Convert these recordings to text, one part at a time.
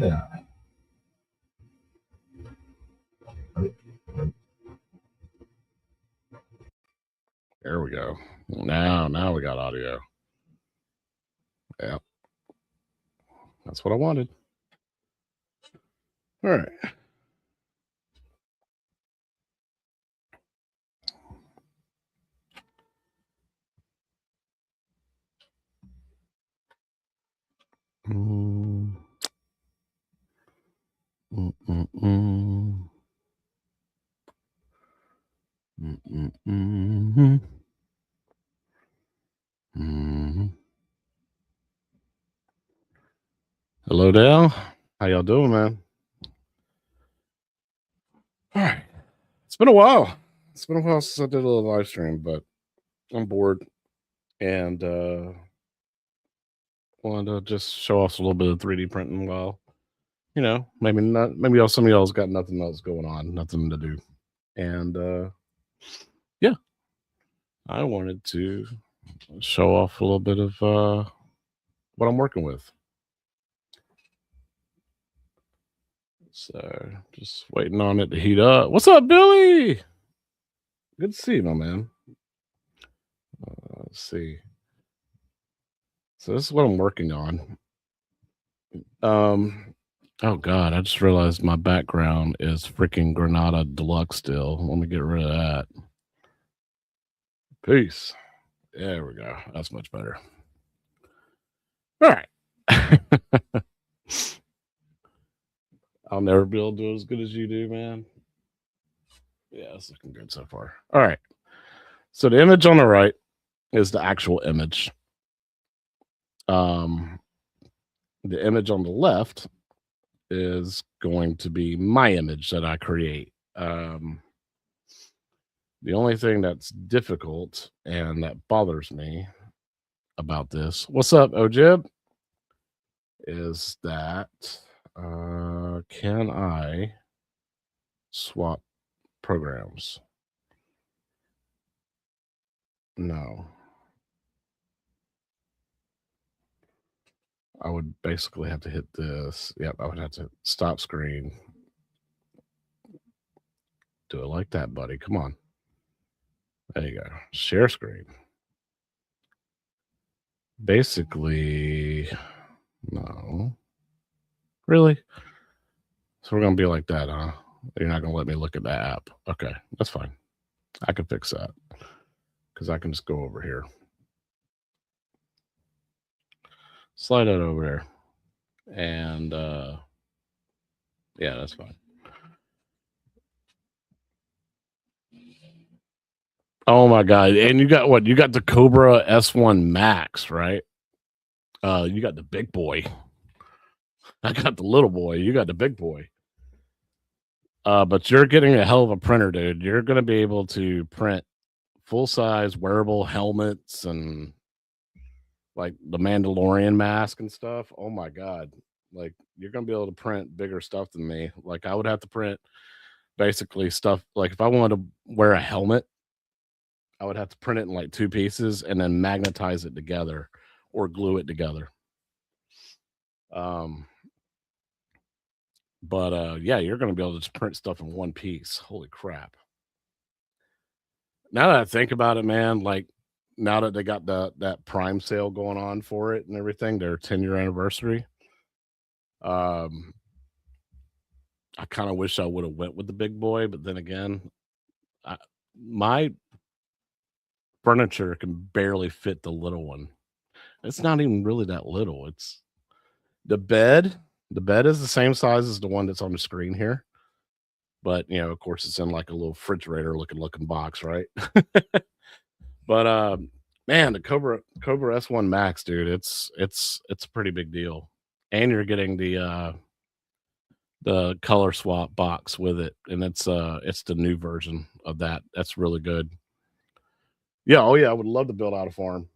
Yeah. There we go. Now we got audio. Yeah. That's what I wanted. All right. Mm. Mm-mm-mm. Mm-mm-mm. Mm-hmm. Hello, Dale. How y'all doing, man? All right. It's been a while. It's been a while since I did a little live stream, but I'm bored and wanted to just show off a little bit of 3D printing while, you know, maybe not. Maybe some of y'all's got nothing else going on, nothing to do, and yeah, I wanted to show off a little bit of what I'm working with. So just waiting on it to heat up. What's up, Billy? Good to see you, my man. Let's see. So this is what I'm working on. Oh God, I just realized my background is freaking Granada Deluxe still. Let me get rid of that. Peace. There we go. That's much better. All right. I'll never be able to do it as good as you do, man. Yeah, it's looking good so far. All right. So the image on the right is the actual image. The image on the left is going to be my image that I create. The only thing that's difficult and that bothers me about this, what's up, Ojib, is that can I swap programs? No. I would basically have to hit this. Yep, I would have to stop screen. Do it like that, buddy. Come on. There you go. Share screen. Basically, no. Really? So we're going to be like that, huh? You're not going to let me look at the app. Okay, that's fine. I can fix that because I can just go over here. Slide it over there. And yeah, that's fine. Oh my God. And you got what? You got the Kobra S1 Max, right? You got the big boy. I got the little boy. You got the big boy. But you're getting a hell of a printer, dude. You're going to be able to print full-size wearable helmets and like the Mandalorian mask and stuff. Oh my God. Like you're going to be able to print bigger stuff than me. Like I would have to print basically stuff. Like if I wanted to wear a helmet, I would have to print it in like 2 pieces and then magnetize it together or glue it together. But yeah, you're going to be able to just print stuff in 1 piece. Holy crap. Now that I think about it, man, like now that they got that Prime sale going on for it and everything, their 10-year anniversary, I kind of wish I would have went with the big boy, but then again, my furniture can barely fit the little one. It's not even really that little. It's the bed. The bed is the same size as the one that's on the screen here, but you know, of course, it's in like a little refrigerator looking box, right? But man, the Cobra S1 Max, dude, it's a pretty big deal, and you're getting the color swap box with it, and it's the new version of that. That's really good. Yeah, oh yeah, I would love to build out a farm.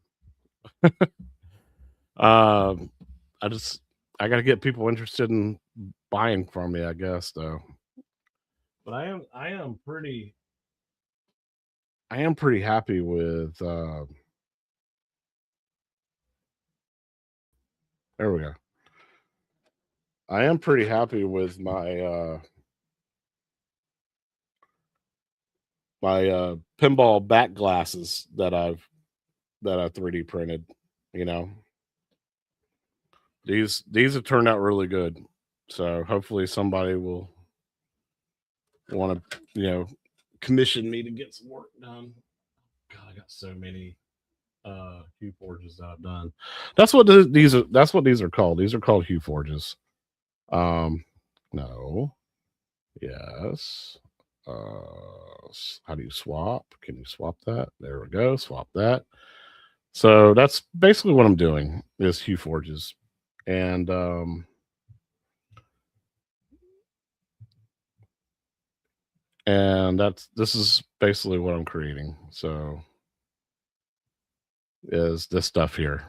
I got to get people interested in buying from me, I guess, though. But I am pretty happy with. There we go. I am pretty happy with my pinball back glasses that I 3D printed. You know, these have turned out really good. So hopefully somebody will want to, commission me to get some work done. God, I got so many Hueforges that I've done. That's what these are called. These are called Hueforges. Um no. Yes. How do you swap? Can you swap that? There we go. Swap that. So that's basically what I'm doing is Hueforges. And this is basically what I'm creating. So is this stuff here.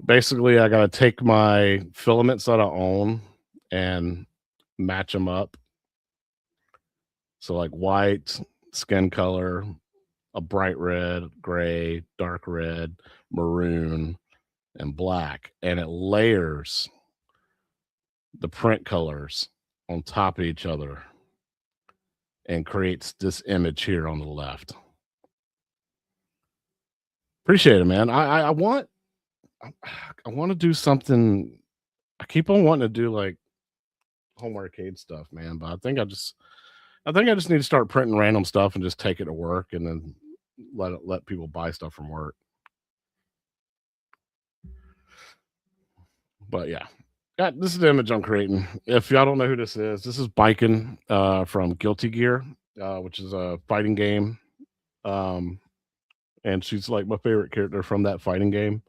Basically, I got to take my filaments that I own and match them up. So, like white, skin color, a bright red, gray, dark red, maroon, and black. And it layers the print colors on top of each other and creates this image here on the left. Appreciate it, man. I want I want to do something. I keep on wanting to do like home arcade stuff, man. But I think I just need to start printing random stuff and just take it to work and then let people buy stuff from work. But yeah. Yeah, this is the image I'm creating. If y'all don't know who this is Biken from Guilty Gear, which is a fighting game. Um, and she's like my favorite character from that fighting game.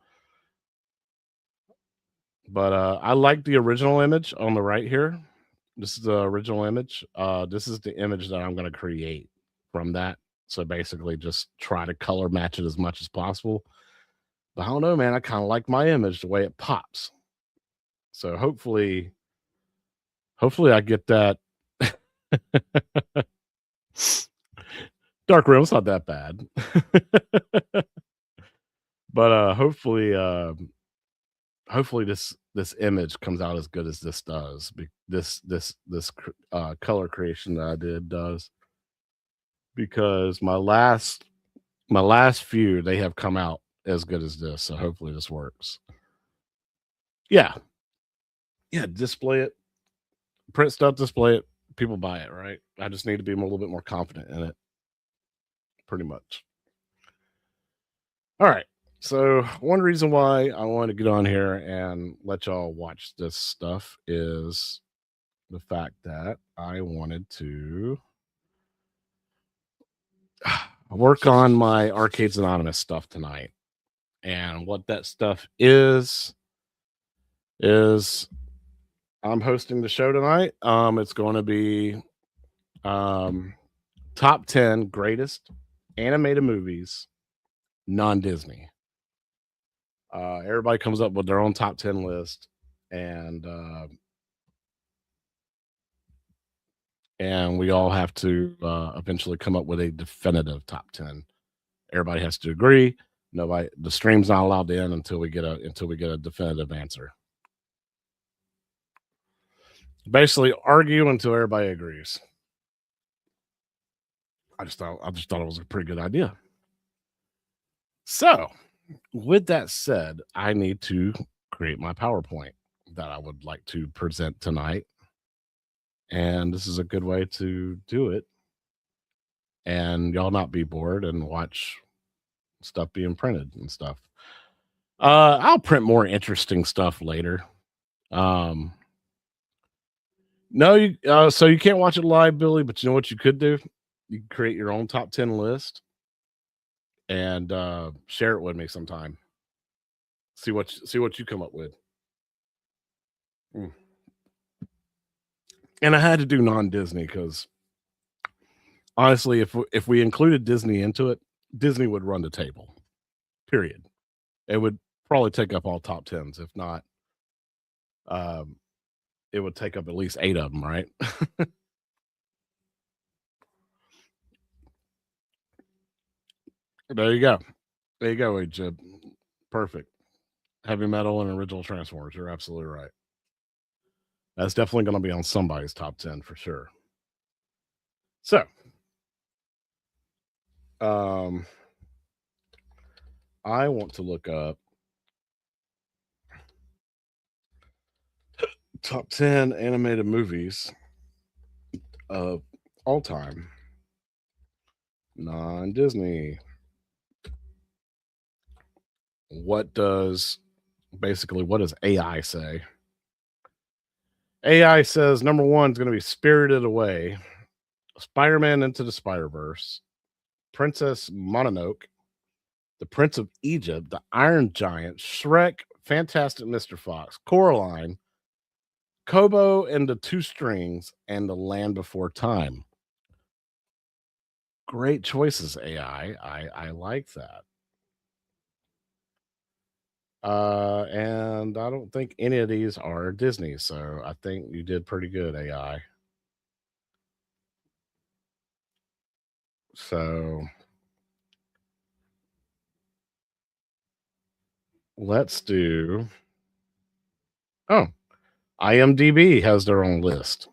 But I like the original image on the right here. This is the original image. This is the image that I'm going to create from that. So basically, just try to color match it as much as possible. But I don't know, man. I kind of like my image the way it pops. So hopefully I get that. Dark Realm's not that bad. But hopefully this image comes out as good as this does. This color creation that I did does, because my last few they have come out as good as this. So hopefully this works. Yeah, yeah. Display it, print stuff, display it. People buy it, right? I just need to be a little bit more confident in it. Pretty much. All right. So one reason why I want to get on here and let y'all watch this stuff is the fact that I wanted to work on my Arcades Anonymous stuff tonight. And what that stuff is I'm hosting the show tonight. It's going to be top 10 greatest animated movies, non-Disney. Everybody comes up with their own top 10 list, and we all have to eventually come up with a definitive top 10. Everybody has to agree. The stream's not allowed to end until we get a definitive answer. Basically, argue until everybody agrees. I just thought it was a pretty good idea. So, with that said, I need to create my PowerPoint that I would like to present tonight. And this is a good way to do it. And y'all not be bored and watch stuff being printed and stuff. I'll print more interesting stuff later. No, so you can't watch it live, Billy, but you know what you could do? You can create your own top 10 list and share it with me sometime. See what you come up with. And I had to do non-Disney because honestly, if we included Disney into it, Disney would run the table. Period. It would probably take up all top 10s. If not, it would take up at least 8 of them, right? There you go. There you go, Jib. Perfect. Heavy metal and original Transformers. You're absolutely right. That's definitely going to be on somebody's top 10 for sure. So, I want to look up top 10 animated movies of all time, non-Disney. What does AI say? AI says number 1 is going to be Spirited Away, Spider-Man Into the Spider-Verse, Princess Mononoke, The Prince of Egypt, The Iron Giant, Shrek, Fantastic Mr. Fox, Coraline, Kobo and the Two Strings, and The Land Before Time. Great choices, AI. I like that. And I don't think any of these are Disney, so I think you did pretty good, AI. So let's do. Oh, IMDb has their own list.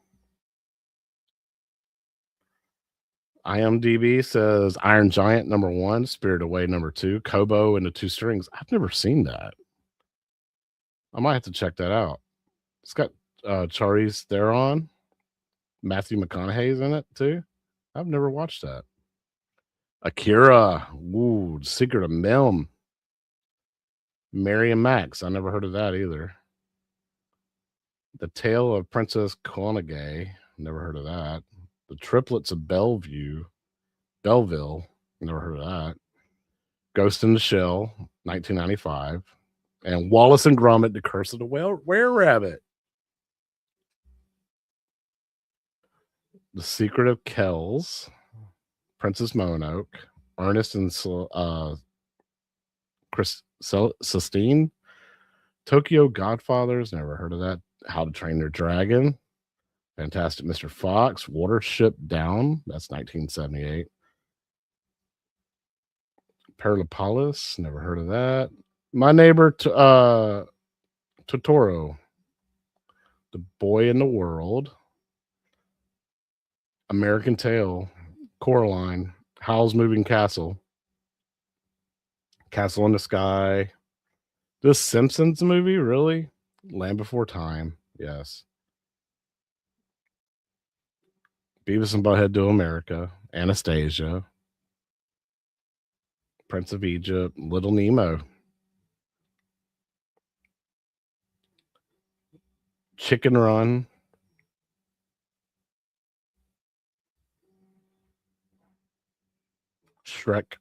IMDb says Iron Giant number 1, Spirit Away number 2, Kobo and the Two Strings. I've never seen that. I might have to check that out. It's got Charlize Theron, Matthew McConaughey's in it too. I've never watched that. Akira, ooh, Secret of Mim, Mary and Max. I never heard of that either. The Tale of Princess Konage. Never heard of that. The Triplets of Belleville. Never heard of that. Ghost in the Shell, 1995. And Wallace and Gromit, The Curse of the Were-Rabbit. The Secret of Kells, Princess Mononoke, Ernest and Sistine, Tokyo Godfathers, never heard of that. How to Train Your Dragon, Fantastic Mr. Fox, Watership Down, that's 1978. Perlipolis, never heard of that. My Neighbor Totoro, The Boy in the World, American Tail, Coraline, Howl's Moving Castle, Castle in the Sky, this Simpsons movie, really? Land Before Time, yes. Beavis and Butthead Do America, Anastasia, Prince of Egypt, Little Nemo, Chicken Run, Shrek.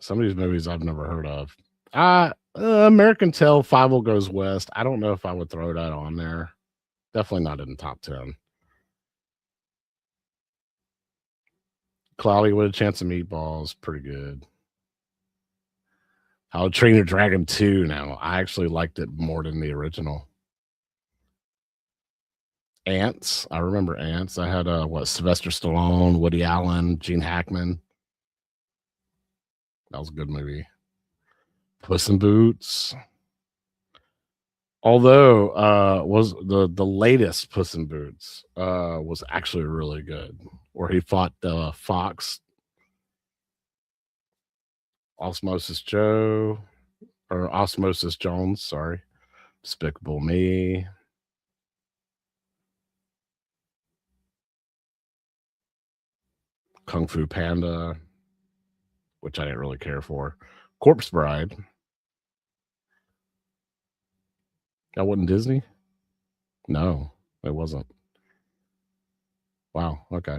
Some of these movies I've never heard of. American Tail, Five Will Goes West. I don't know if I would throw that on there. Definitely not in the top 10. Cloudy with a Chance of Meatballs, pretty good. How to Train Your Dragon 2 now. I actually liked it more than the original. Ants. I remember Ants. I had Sylvester Stallone, Woody Allen, Gene Hackman. That was a good movie. Puss in Boots. Although was the latest Puss in Boots was actually really good, where he fought the fox, Osmosis Joe, or Osmosis Jones, sorry. Despicable Me. Kung Fu Panda, which I didn't really care for. Corpse Bride. That wasn't Disney? No, it wasn't. Wow, okay.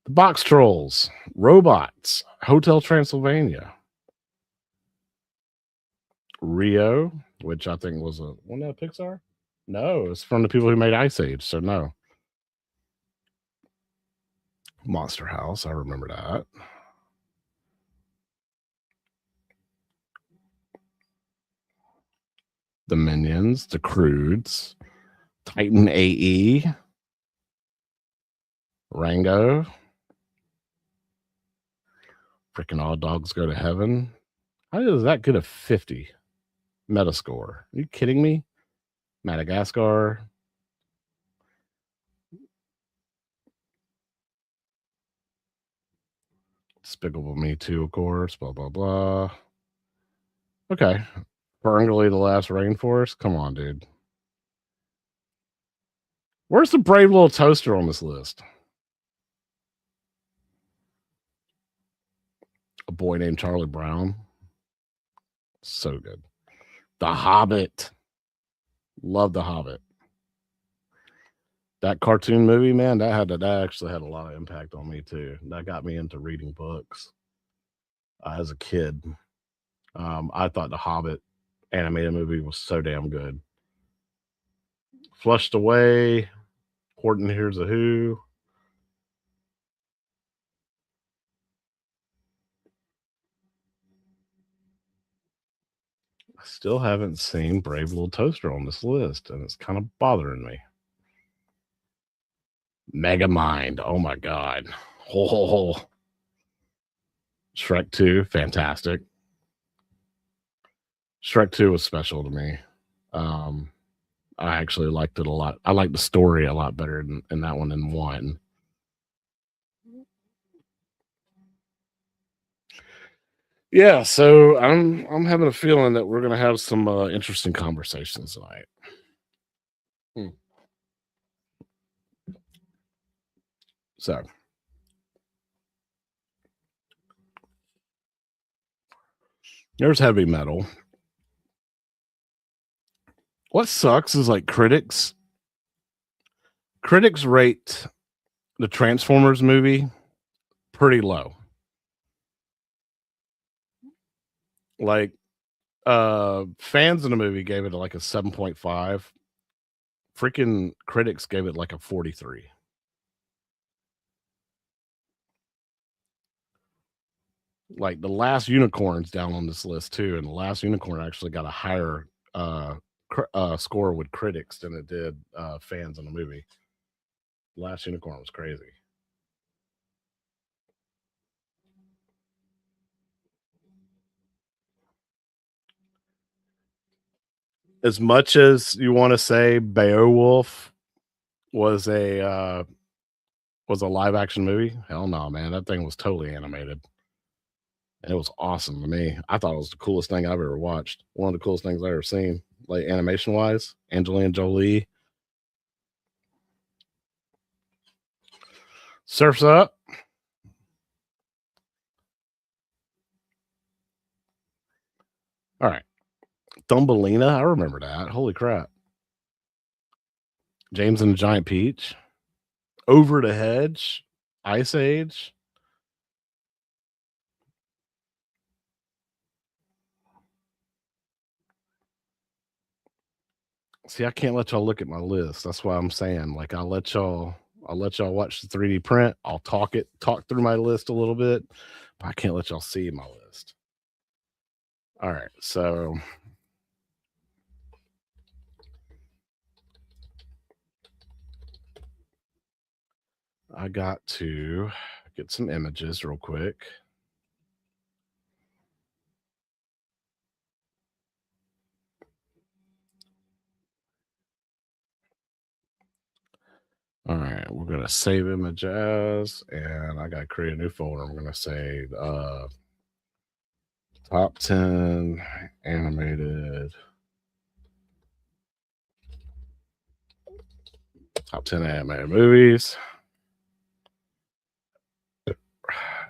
The Box Trolls, Robots, Hotel Transylvania, Rio, which I think was wasn't that Pixar? No, it's from the people who made Ice Age, so no. Monster House, I remember that. The Minions, The Croods, Titan AE, Rango, Freaking All Dogs Go to Heaven. How does that get a 50 Metascore? Are you kidding me? Madagascar. Despicable Me 2, of course. Blah, blah, blah. Okay. Ferngully the Last Rainforest. Come on, dude. Where's the Brave Little Toaster on this list? A Boy Named Charlie Brown. So good. The Hobbit. Love The Hobbit. That cartoon movie, man, that actually had a lot of impact on me too. That got me into reading books as a kid. I thought the Hobbit animated movie was so damn good. Flushed Away, Horton Hears a Who. I still haven't seen Brave Little Toaster on this list, and it's kind of bothering me. Megamind. Oh my god. Ho, ho, ho. Shrek 2, fantastic. Shrek 2 was special to me. I actually liked it a lot. I liked the story a lot better in that one than 1. Yeah, so I'm having a feeling that we're gonna have some interesting conversations tonight. So there's heavy metal. What sucks is like critics rate the Transformers movie pretty low. Like fans of the movie gave it like a 7.5. Freaking critics gave it like a 43. Like The Last Unicorn's down on this list too, and The Last Unicorn actually got a higher score with critics than it did fans in the movie. Last Unicorn was crazy. As much as you want to say Beowulf was a live action movie, hell no, man, that thing was totally animated. And it was awesome to me. I thought it was the coolest thing I've ever watched. One of the coolest things I've ever seen, like animation wise. Angelina Jolie. Surfs Up. All right. Thumbelina. I remember that. Holy crap. James and the Giant Peach. Over the Hedge. Ice Age. See, I can't let y'all look at my list. That's why I'm saying, like, I'll let y'all watch the 3D print. I'll talk through my list a little bit, but I can't let y'all see my list. All right, so I got to get some images real quick. All right, we're gonna save image as, and I gotta create a new folder. I'm gonna say top 10 animated, top 10 animated movies,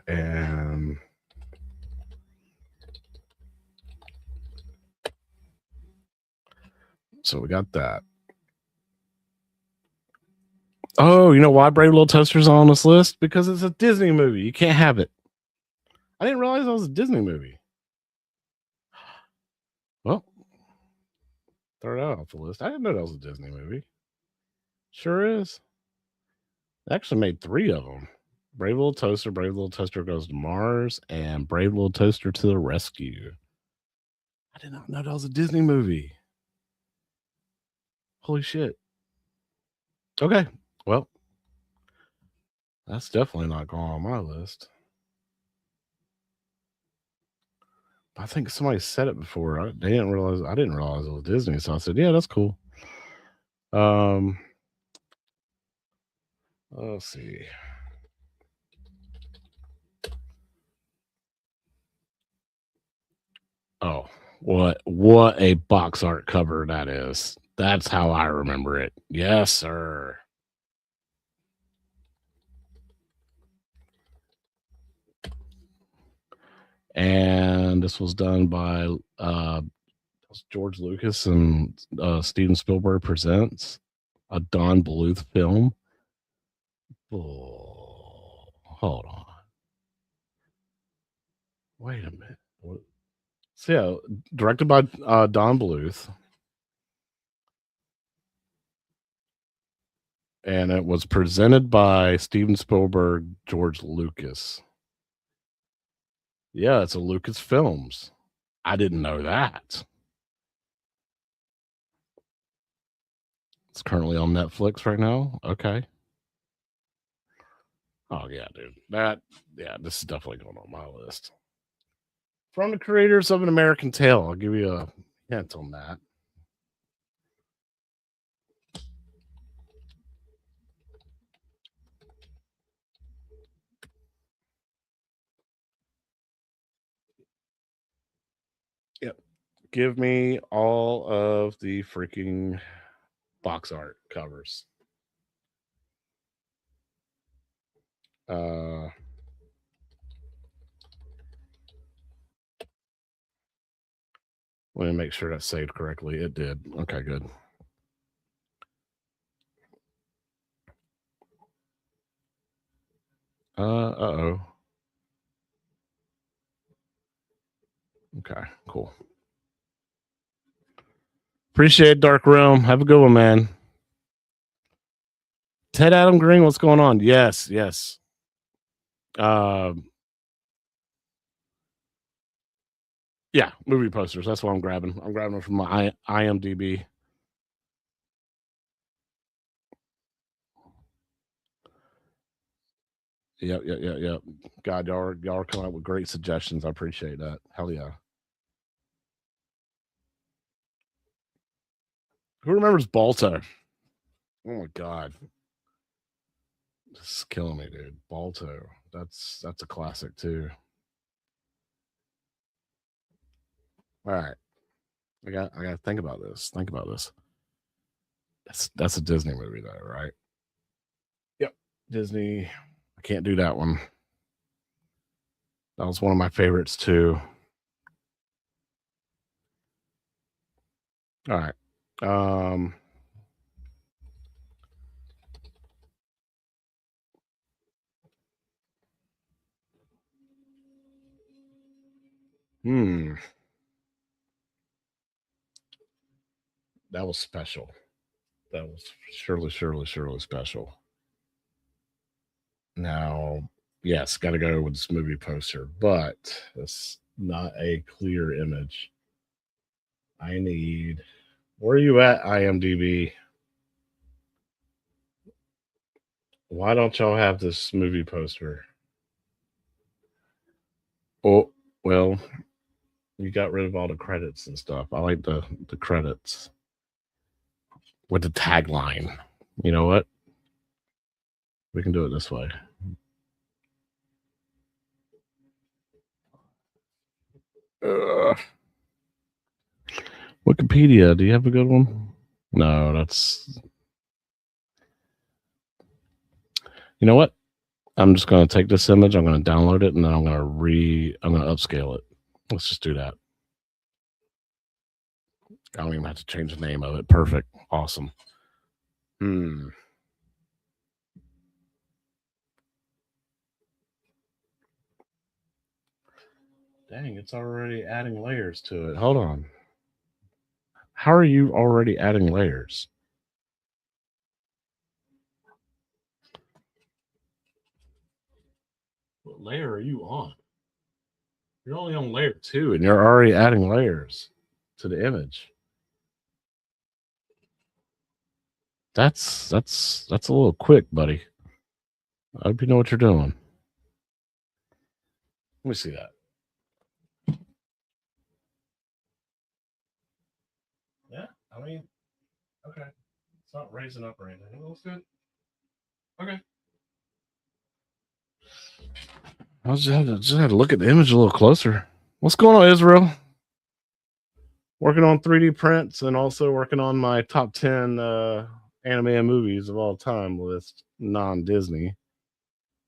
and so we got that. Oh, you know why Brave Little Toaster's on this list? Because it's a Disney movie. You can't have it. I didn't realize that was a Disney movie. Well, throw it out off the list. I didn't know that was a Disney movie. Sure is. They actually made 3 of them. Brave Little Toaster, Brave Little Toaster Goes to Mars, and Brave Little Toaster to the Rescue. I did not know that was a Disney movie. Holy shit. Okay. Well, that's definitely not going on my list. I think somebody said it before. They didn't realize. I didn't realize it was Disney, so I said, "Yeah, that's cool." Um, let's see. Oh, what a box art cover that is. That's how I remember it. Yes, sir. And this was done by George Lucas and Steven Spielberg presents a Don Bluth film. Oh, hold on. Wait a minute. So yeah, directed by Don Bluth, and it was presented by Steven Spielberg, George Lucas. Yeah, it's a Lucas Films. I didn't know that. It's currently on Netflix right now. Okay. Oh yeah, dude. This is definitely going on my list. From the creators of An American Tale. I'll give you a hint on that. Yep. Give me all of the freaking box art covers. Let me make sure that's saved correctly. It did. Okay, good. Uh-oh. Okay, cool. Appreciate Dark Realm. Have a good one, man. Ted Adam Green, what's going on? Yes. Yeah, movie posters. That's what I'm grabbing. I'm grabbing them from my IMDb. Yep. God, y'all are coming up with great suggestions. I appreciate that. Hell yeah. Who remembers Balto? Oh my god. This is killing me, dude. Balto. That's a classic too. All right. I got to think about this. That's a Disney movie though, right? Yep. Disney. I can't do that one. That was one of my favorites too. All right. Um hmm. That was special. That was surely special. Now, yes, got to go with this movie poster, but it's not a clear image. I need. Where are you at, IMDb? Why don't y'all have this movie poster? Oh, well, you got rid of all the credits and stuff. I like the credits with the tagline. You know what? We can do it this way. Ugh. Wikipedia, do you have a good one? No, that's. You know what? I'm just going to take this image, I'm going to download it, and then I'm going to upscale it. Let's just do that. I don't even have to change the name of it. Perfect. Awesome. Dang, it's already adding layers to it. Hold on. How are you already adding layers? What layer are you on? You're only on layer 2 and you're already adding layers to the image. That's a little quick, buddy. I hope you know what you're doing. Let me see that. I mean, okay. It's not raising up or anything. It looks good. Okay. I just had to look at the image a little closer. What's going on, Israel? Working on 3D prints and also working on my top 10 anime and movies of all time list, non-Disney.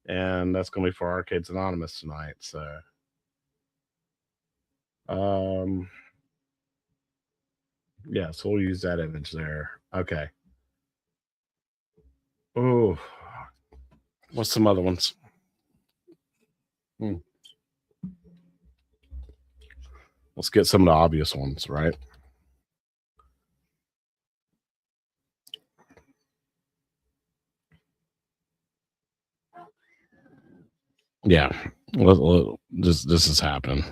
And that's going to be for Arcades Anonymous tonight. So, yeah, so we'll use that image there. Okay. Oh, what's some other ones? Let's get some of the obvious ones, right? Yeah, this is happening.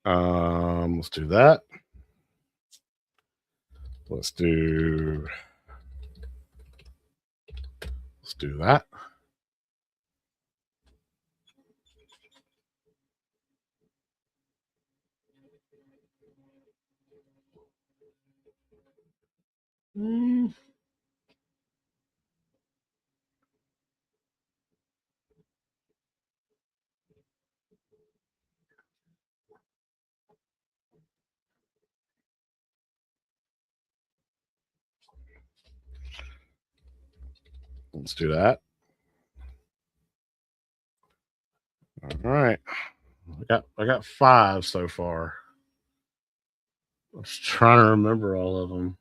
Let's do that. Let's do that. Let's do that. All right. I got 5 so far. I was trying to remember all of them.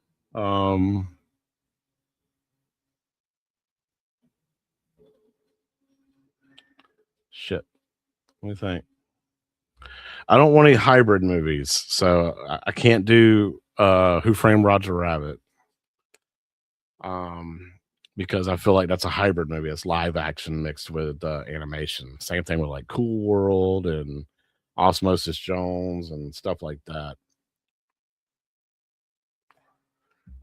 Shit. Let me think. I don't want any hybrid movies, so I can't do Who Framed Roger Rabbit. Because I feel like that's a hybrid movie. It's live action mixed with animation. Same thing with like Cool World and Osmosis Jones and stuff like that.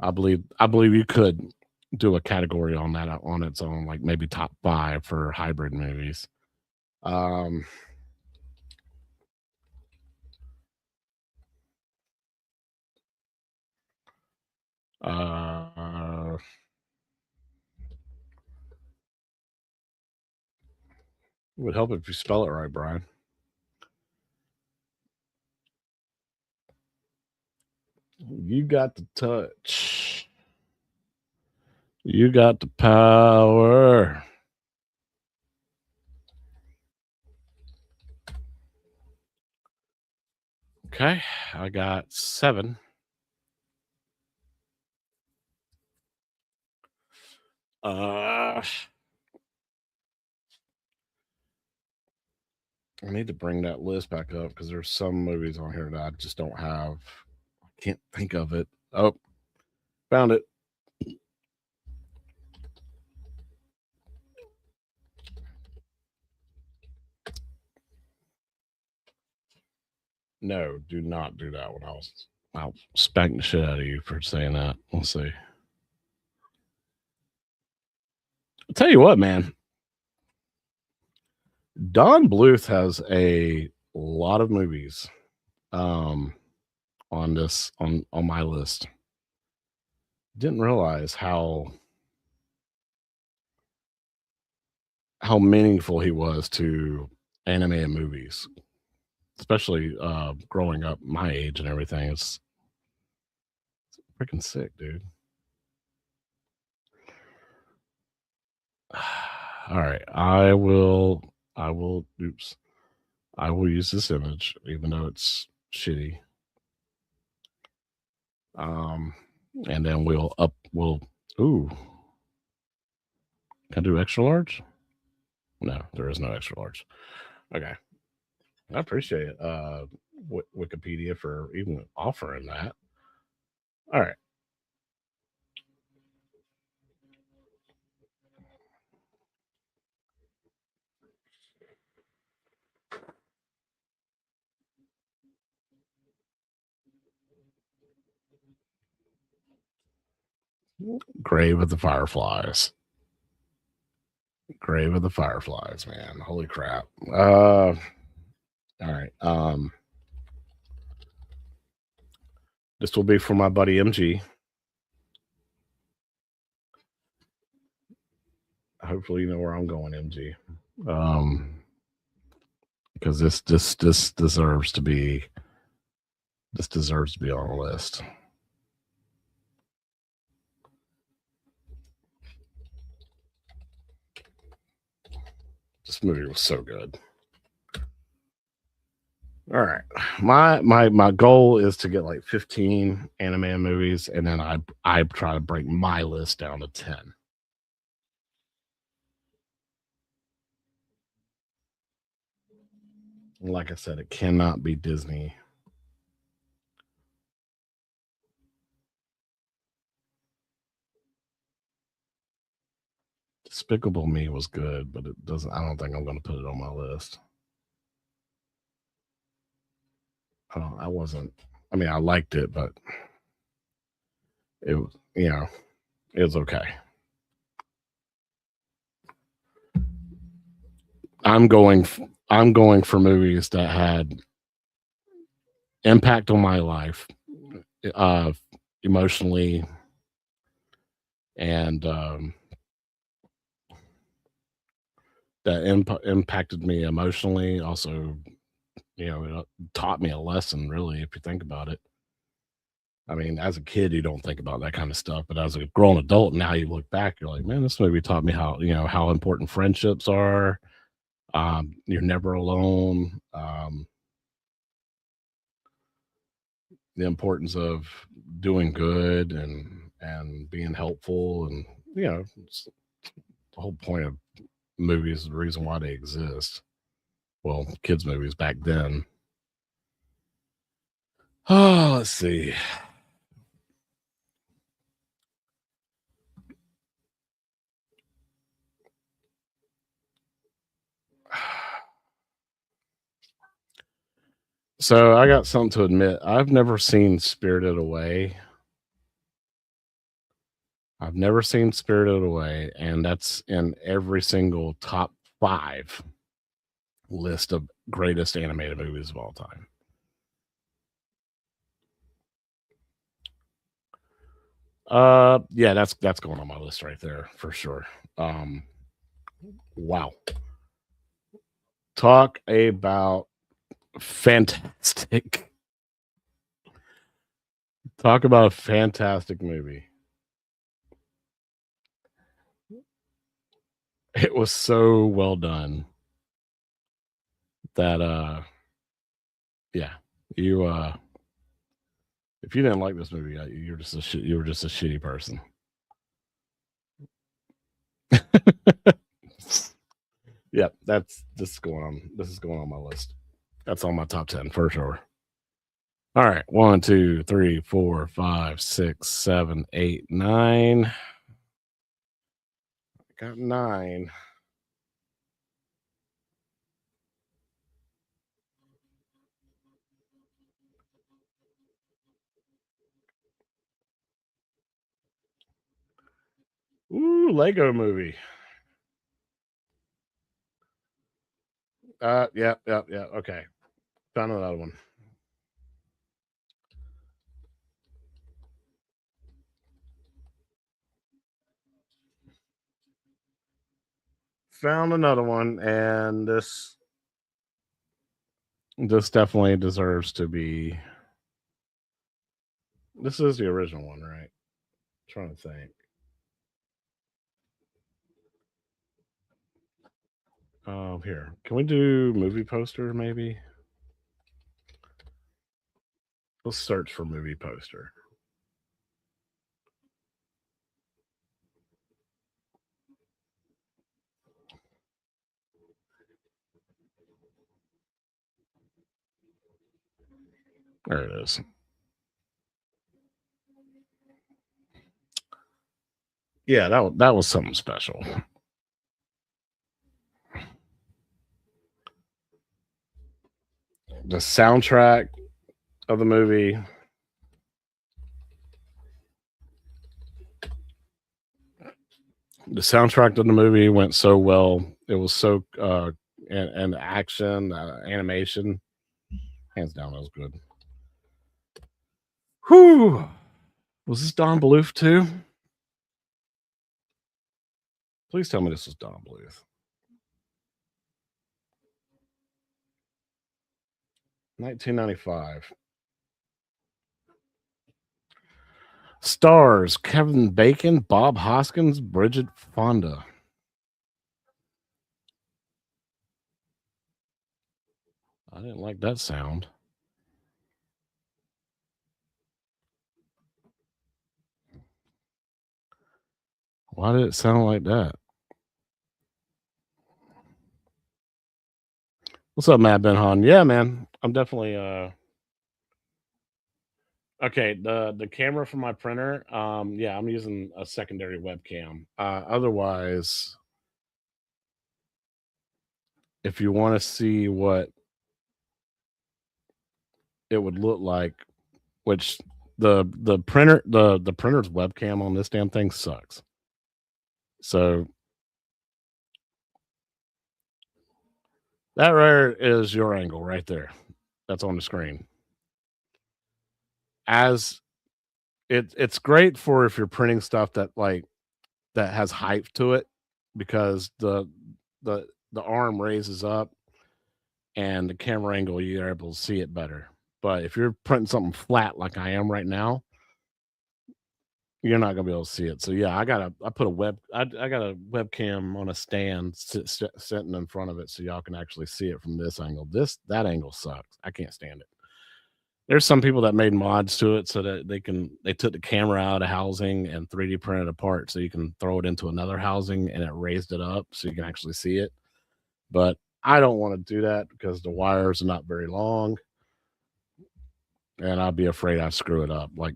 I believe you could do a category on that on its own, like maybe top 5 for hybrid movies. It would help if you spell it right, Brian. You got the touch. You got the power. Okay, I got 7. I need to bring that list back up because there's some movies on here that I just don't have. I can't think of it. Oh, found it. No, do not do that one. I'll spank the shit out of you for saying that. We'll see. I'll tell you what, man. Don Bluth has a lot of movies on my list. Didn't realize how meaningful he was to anime and movies, especially growing up my age and everything. It's freaking sick, dude. All right, I will oops. I will use this image even though it's shitty. And then we'll ooh. Can I do extra large? No, there is no extra large. Okay. I appreciate it. Wikipedia for even offering that. All right. Grave of the Fireflies. Grave of the Fireflies, man. Holy crap. All right. This will be for my buddy MG. Hopefully you know where I'm going, MG. Because this deserves to be on the list. This movie was so good. All right. My goal is to get like 15 anime movies, and then I try to break my list down to 10. Like I said, it cannot be Disney. Despicable Me was good, but it doesn't. I don't think I'm going to put it on my list. I wasn't. I mean, I liked it, but it was, it was okay. I'm going for movies that had impact on my life, emotionally, and that impacted me emotionally. Also, it taught me a lesson, really, if you think about it. I mean, as a kid, you don't think about that kind of stuff, but as a grown adult, now you look back, you're like, man, this movie taught me how important friendships are. You're never alone. The importance of doing good and being helpful, and it's the whole point of movies, the reason why they exist. Well, kids movies back then. Oh, let's see. So I got something to admit. I've never seen Spirited Away. And that's in every single top 5 list of greatest animated movies of all time. Yeah, that's going on my list right there for sure. Wow. Talk about fantastic. Talk about a fantastic movie. It was so well done that yeah, you if you didn't like this movie, you were just a shitty person. Yep, this is going on my list. That's on my top 10 for sure. All right, 1, 2, 3, 4, 5, 6, 7, 8, 9. Got 9. Ooh, Lego Movie. Yeah. Okay, found another one. Found another one, and this definitely deserves to be. This is the original one, right? I'm trying to think. Here, can we do movie poster? Maybe. Let's search for movie poster. There it is. Yeah, that was something special. The soundtrack of the movie. The soundtrack to the movie went so well. It was so and action, animation, hands down, it was good. Whew. Was this Don Bluth too? Please tell me this was Don Bluth. 1995. Stars: Kevin Bacon, Bob Hoskins, Bridget Fonda. I didn't like that sound. Why did it sound like that? What's up, Matt Benhan? Yeah, man. I'm definitely okay. The camera from my printer, yeah, I'm using a secondary webcam. Otherwise, if you want to see what it would look like, which the printer the printer's webcam on this damn thing sucks. So that right is your angle right there. That's on the screen. As it's great for if you're printing stuff that that has height to it, because the arm raises up and the camera angle, you're able to see it better. But if you're printing something flat like I am right now, you're not gonna be able to see it. So yeah, I got a webcam on a stand sitting in front of it so y'all can actually see it from this angle. That angle sucks. I can't stand it. There's some people that made mods to it so that they took the camera out of housing and 3D printed apart so you can throw it into another housing and it raised it up so you can actually see it. But I don't want to do that because the wires are not very long, and I'd be afraid I'd screw it up, like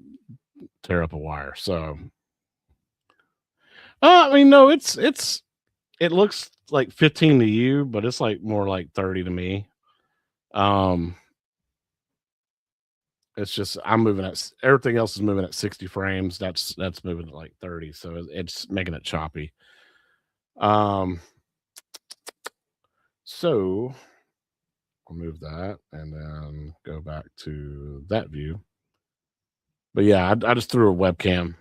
tear up a wire. So, I mean, no, it looks like 15 to you, but it's like more like 30 to me. Um, it's just I'm moving at everything else is moving at 60 frames. That's moving at like 30, so it's making it choppy. Um, so I'll move that and then go back to that view. But yeah, I just threw a webcam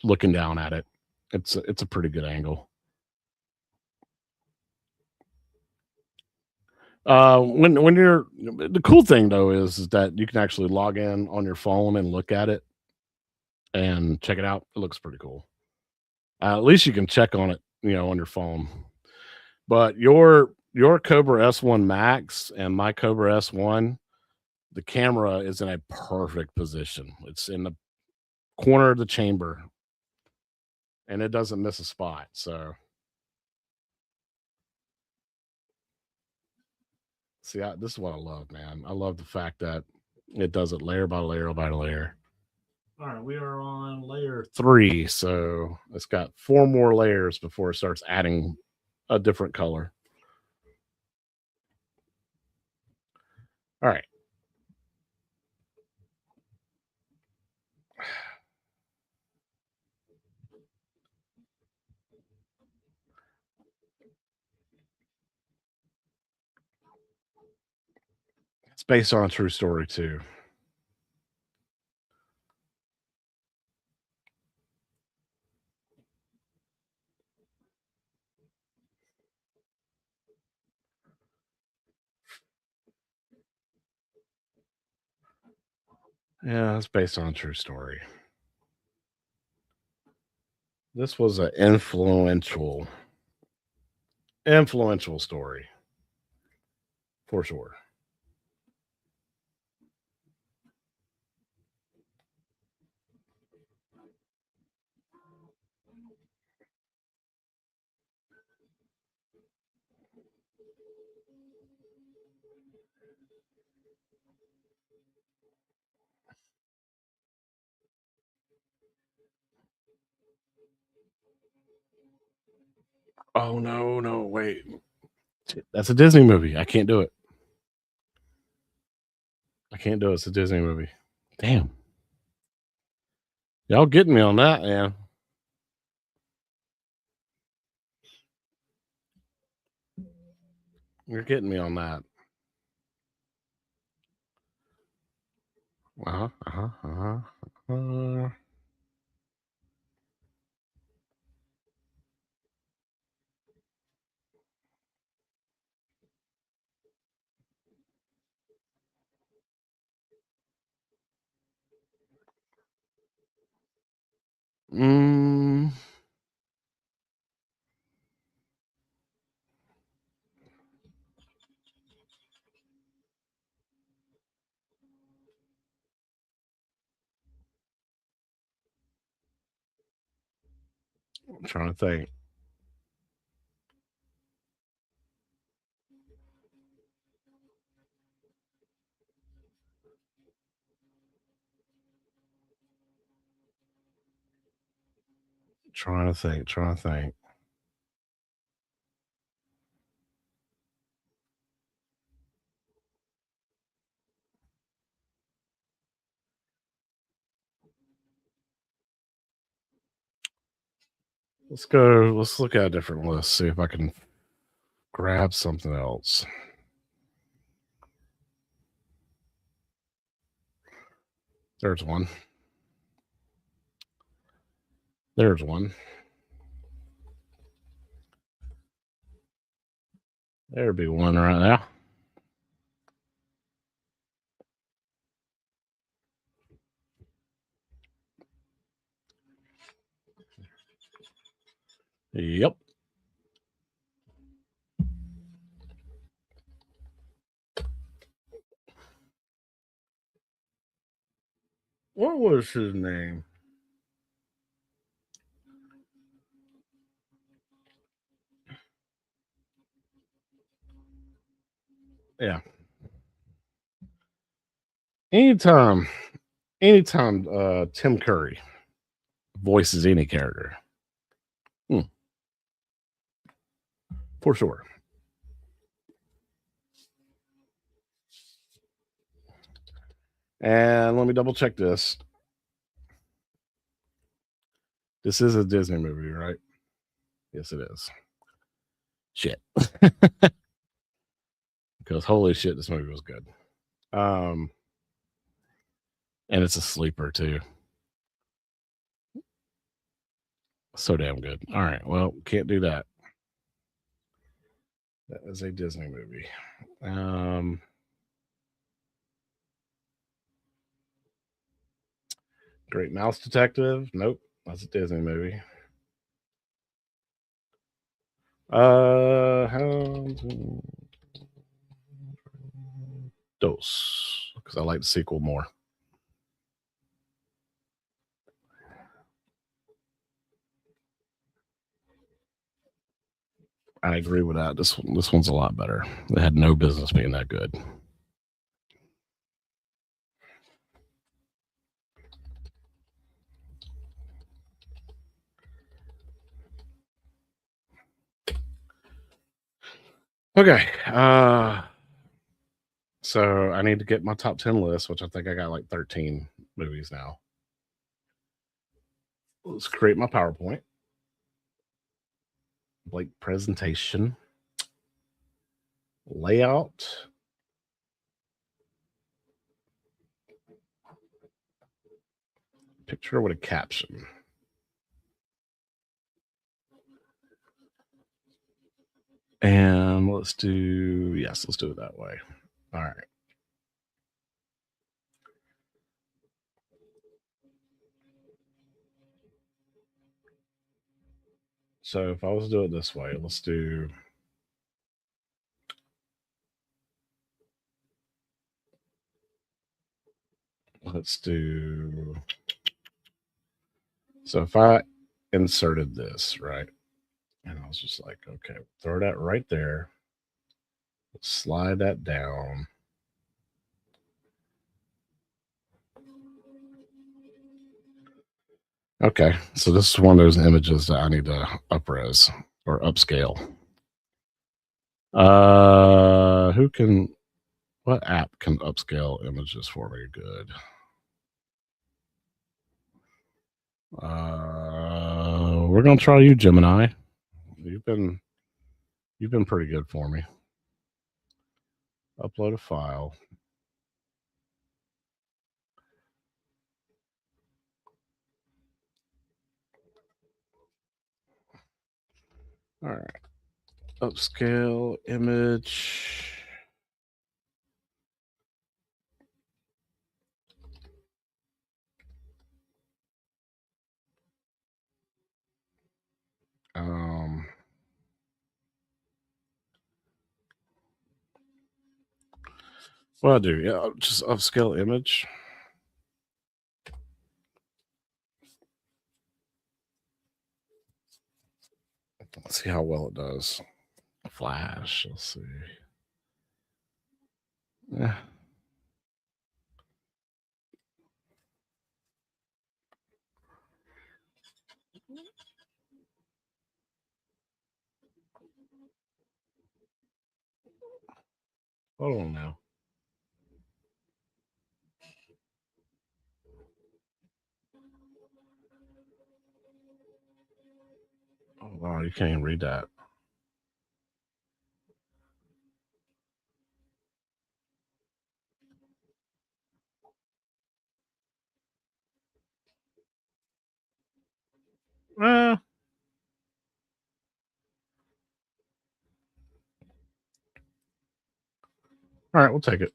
looking down at it. It's a pretty good angle. When you're the cool thing though is that you can actually log in on your phone and look at it and check it out. It looks pretty cool. At least you can check on it, on your phone. But your Cobra S1 Max and my Cobra S1, the camera is in a perfect position. It's in the corner of the chamber, and it doesn't miss a spot. So see, this is what I love, man. I love the fact that it does it layer by layer by layer. All right, we are on layer 3, so it's got 4 more layers before it starts adding a different color. All right. It's based on a true story too. Yeah, it's based on a true story. This was an influential story for sure. Oh no, no, wait. That's a Disney movie. I can't do it. I can't do it. It's a Disney movie. Damn. Y'all getting me on that, man. You're getting me on that. Mm. I'm trying to think. Trying to think. Let's look at a different list, see if I can grab something else. There's one. There'd be one right there. Yep. What was his name? Yeah. Anytime Tim Curry voices any character. For sure. And let me double check this. This is a Disney movie, right? Yes, it is. Shit. Because holy shit, this movie was good. And it's a sleeper too. So damn good. All right. Well, can't do that. That is a Disney movie. Great Mouse Detective. Nope. That's a Disney movie. Dos. Because I like the sequel more. I agree with that. This one's a lot better. It had no business being that good. Okay. So I need to get my top 10 list, which I think I got like 13 movies now. Let's create my PowerPoint. Blank presentation. Layout. Picture with a caption. And let's do it that way. All right. So if I was to do it this way, let's do so if I inserted this, right? And I was just like, okay, throw that right there. Slide that down. Okay, so this is one of those images that I need to upres or upscale. What app can upscale images for me good? We're gonna try you, Gemini. You've been pretty good for me. Upload a file. All right. Upscale image. What I'll do, yeah, just upscale image. Let's see how well it does. Flash, let's see. Yeah. Hold on now. Oh wow, you can't even read that. All right, we'll take it.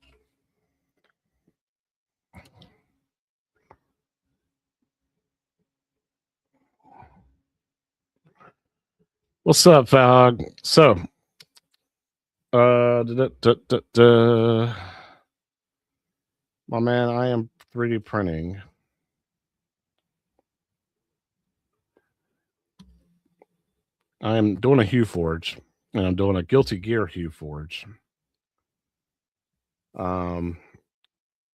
What's up, Fog? So, my man, I am 3D printing. I'm doing a Hueforge, and I'm doing a Guilty Gear Hueforge.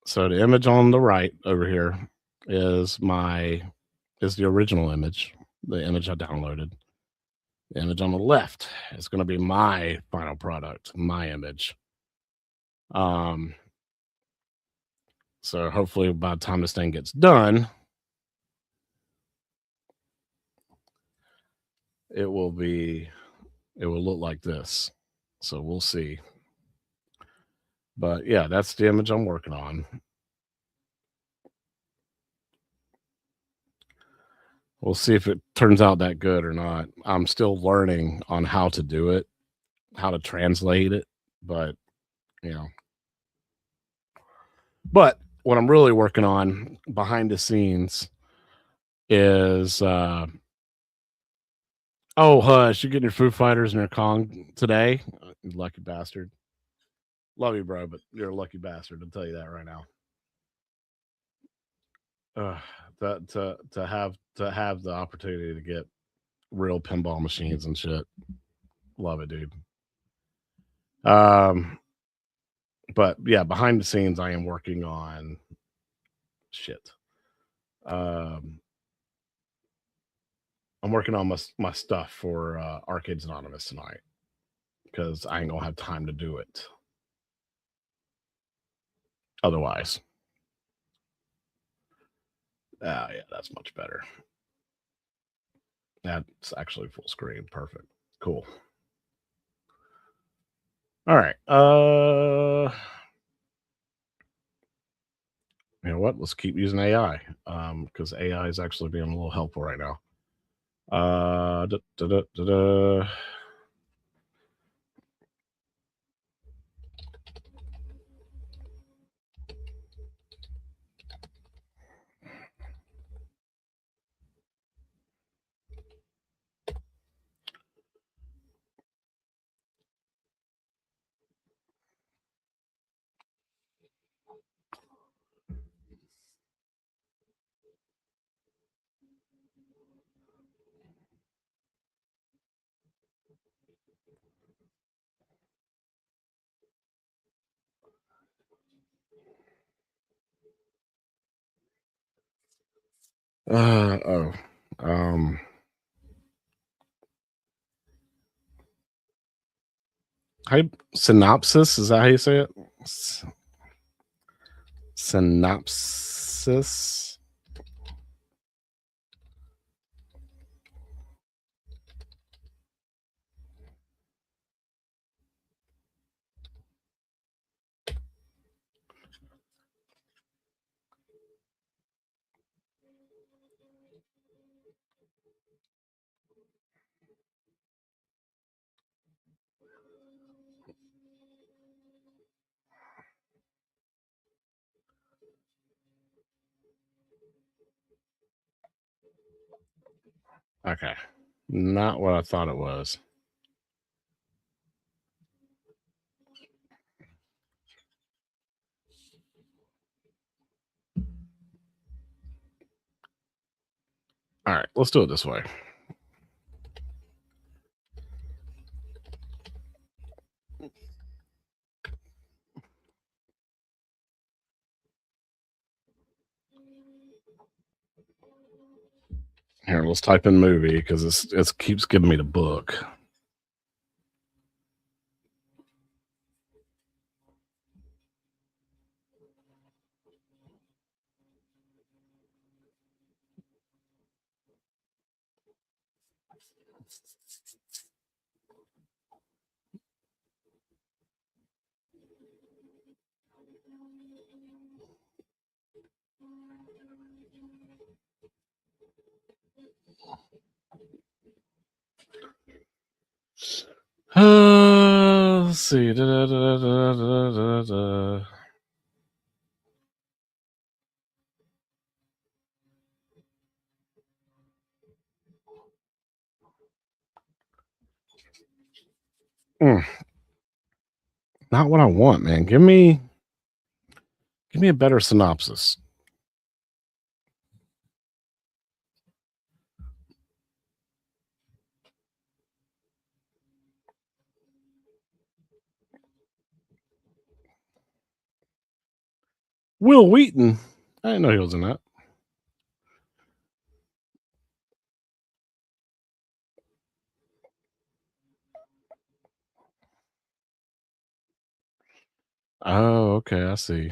So the image on the right over here is the original image, the image I downloaded. The image on the left is going to be my final product, my image. So hopefully by the time this thing gets done, it will look like this. So we'll see. But yeah, that's the image I'm working on. We'll see if it turns out that good or not. I'm still learning on how to do it, how to translate it, but you know. But what I'm really working on behind the scenes is oh hush, you getting your Foo Fighters and your Kong today? You lucky bastard. Love you, bro, but you're a lucky bastard. I'll tell you that right now. To have the opportunity to get real pinball machines and shit. Love it, dude. But yeah, behind the scenes, I am working on shit. I'm working on my stuff for Arcades Anonymous tonight because I ain't gonna have time to do it otherwise. Yeah, that's much better. That's actually full screen. Perfect. Cool. All right. You know what? Let's keep using AI. Because AI is actually being a little helpful right now. Da, da, da, da, da. Oh. Synopsis, is that how you say it? Synopsis. Okay. Not what I thought it was. All right, let's do it this way. Here, let's type in movie because it keeps giving me the book. Let's see. Not what I want, man. Give me a better synopsis. Will Wheaton. I didn't know he was in that. Oh, okay. I see.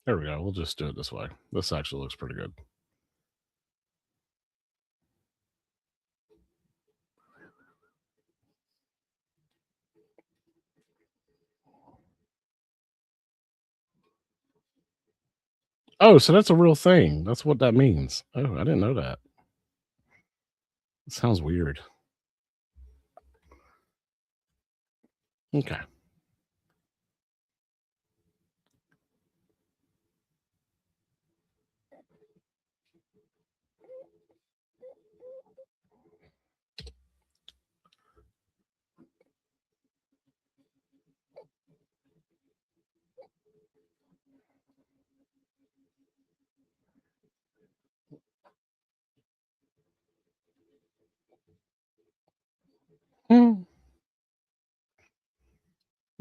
There we go. We'll just do it this way. This actually looks pretty good. Oh, so that's a real thing. That's what that means. Oh, I didn't know that. It sounds weird. Okay.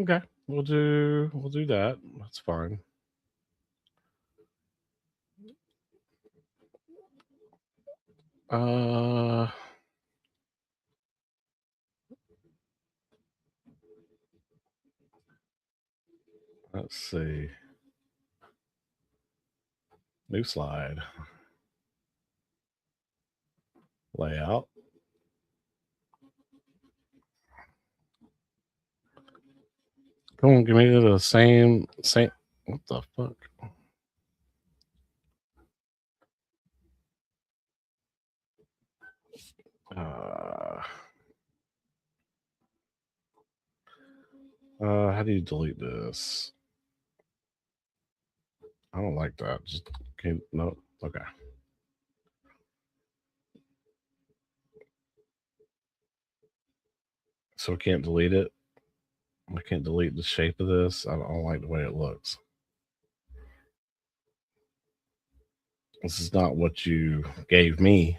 Okay. We'll do that. That's fine. Let's see. New slide. Layout. Come on, give me the same. What the fuck? How do you delete this? I don't like that. Just can't. No. Okay. So I can't delete it. I can't delete the shape of this. I don't like the way it looks. This is not what you gave me.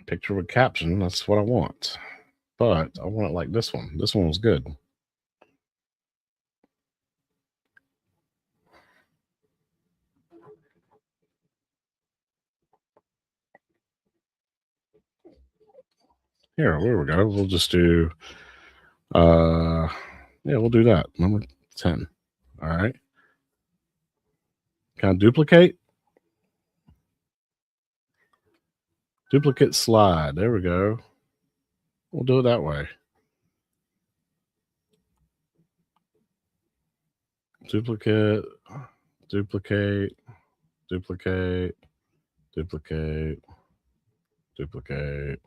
Picture with caption. That's what I want. But I want it like this one. This one was good. Here we go. We'll just do yeah, we'll do that. Number 10. All right. Can I duplicate? Duplicate slide. There we go. We'll do it that way. Duplicate, duplicate, duplicate, duplicate, duplicate.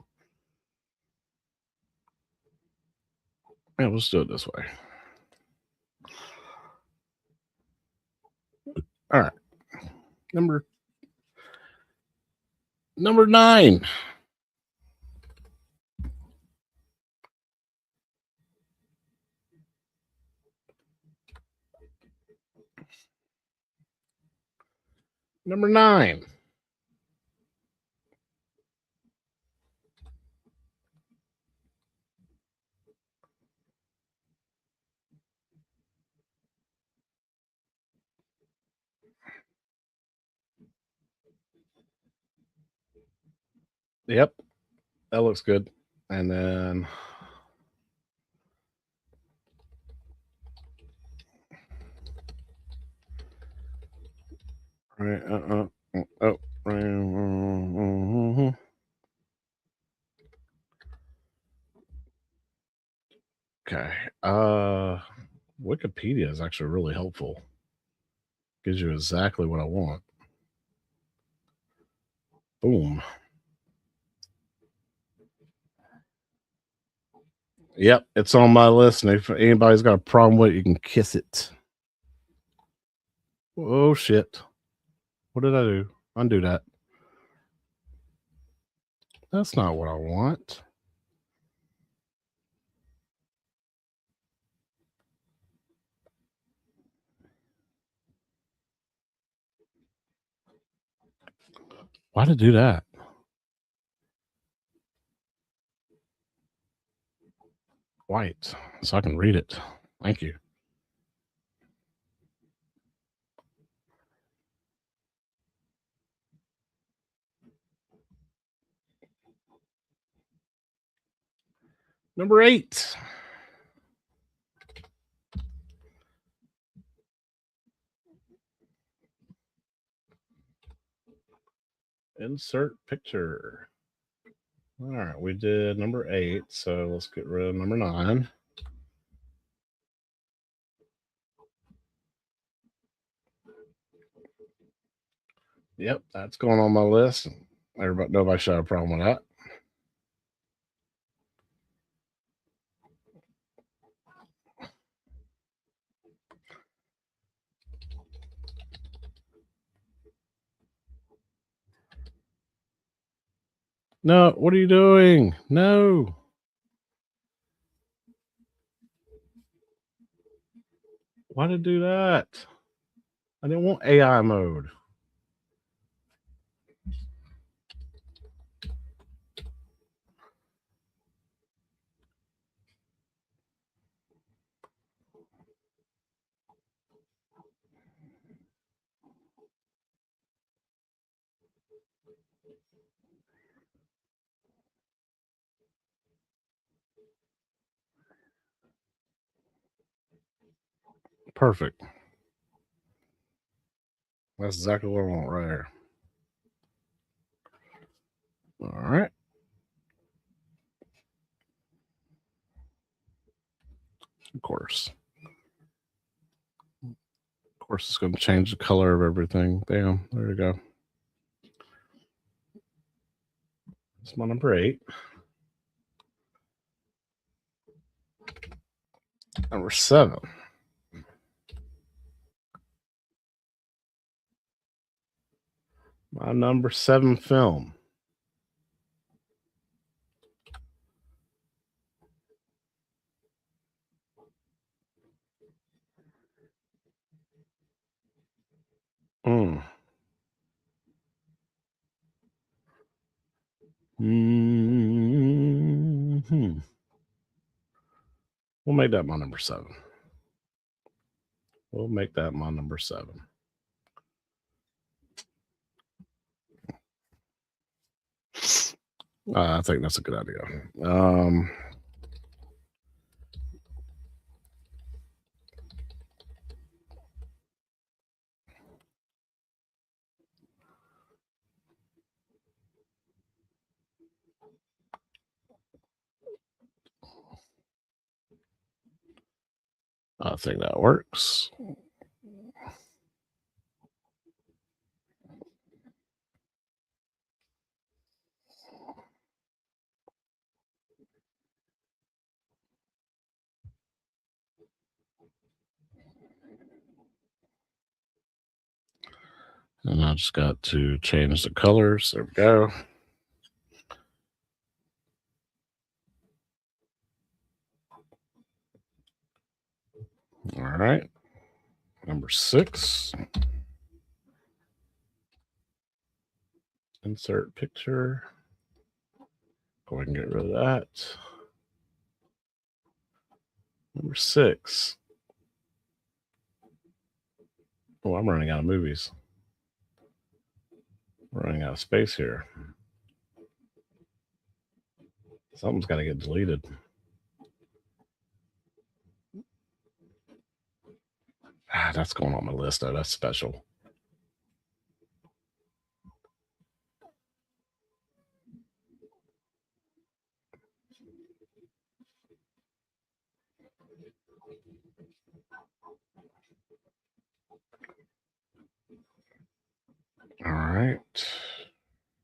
Yeah, let's do it this way. All right. Number 9. Number 9. Yep. That looks good. And then right, right. Okay. Wikipedia is actually really helpful. Gives you exactly what I want. Boom. Yep, it's on my list. And if anybody's got a problem with it, you can kiss it. Oh shit. What did I do? Undo that. That's not what I want. Why did I do that? White, so I can read it. Thank you. Number 8. Insert picture. All right, we did number 8, so let's get rid of number 9. Yep, that's going on my list. Nobody should have a problem with that. No, what are you doing? No. Why did I do that? I didn't want AI mode. Perfect. That's exactly what I want right here. All right. Of course. Of course, it's going to change the color of everything. Bam. There you go. It's my number 8. Number 7. My number 7 film. Hmm. We'll make that my number 7. We'll make that my number 7. I think that's a good idea. I think that works. And I just got to change the colors. There we go. All right. Number 6. Insert picture. Go ahead and get rid of that. Number 6. Oh, I'm running out of movies. We're running out of space here. Something's got to get deleted. That's going on my list, though. That's special. All right.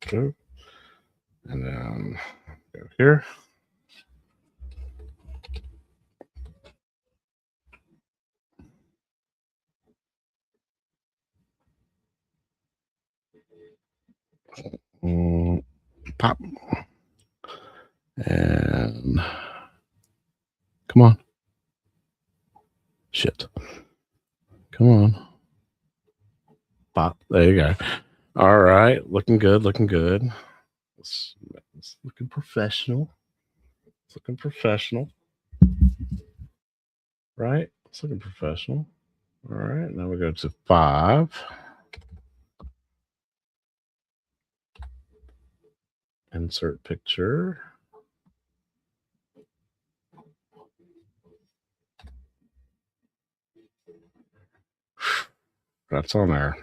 Go. And then go here. Pop. And come on. Shit. Come on. Pop. There you go. All right. Looking good. Looking good. It's looking professional. It's looking professional. Right? It's looking professional. All right. Now we go to 5. Insert picture. That's on there.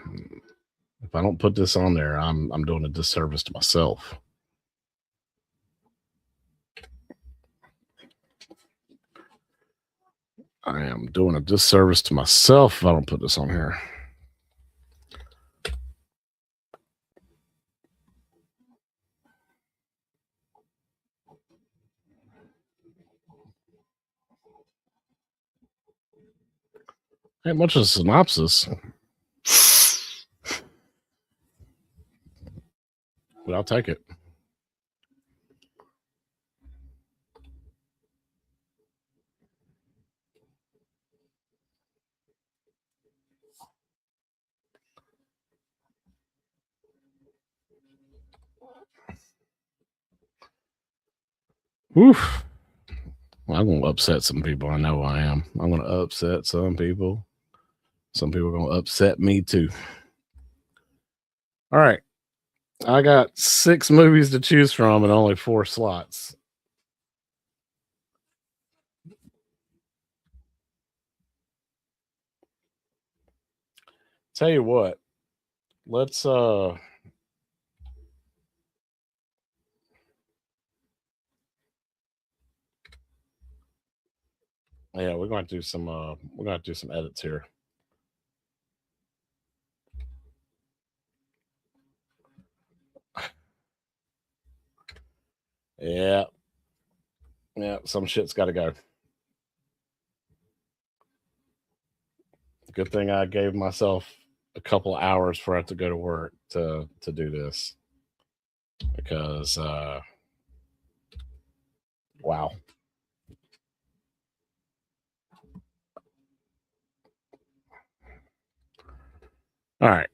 If I don't put this on there, I'm doing a disservice to myself. I am doing a disservice to myself if I don't put this on here. Ain't much of a synopsis, but I'll take it. Oof. Well, I'm going to upset some people. I know I am. I'm going to upset some people. Some people are going to upset me too. All right. I got 6 movies to choose from and only 4 slots. Tell you what, let's yeah, we're going to do some edits here. Yeah. Yeah, some shit's got to go. Good thing I gave myself a couple hours for it to go to work to do this, because wow. All right.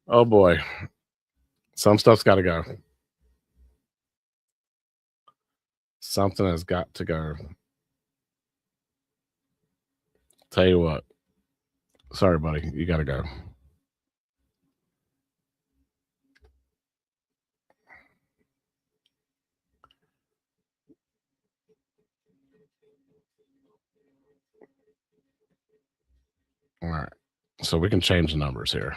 Oh boy, some stuff's got to go. Something has got to go. Tell you what, sorry buddy, you got to go. All right, so we can change the numbers here.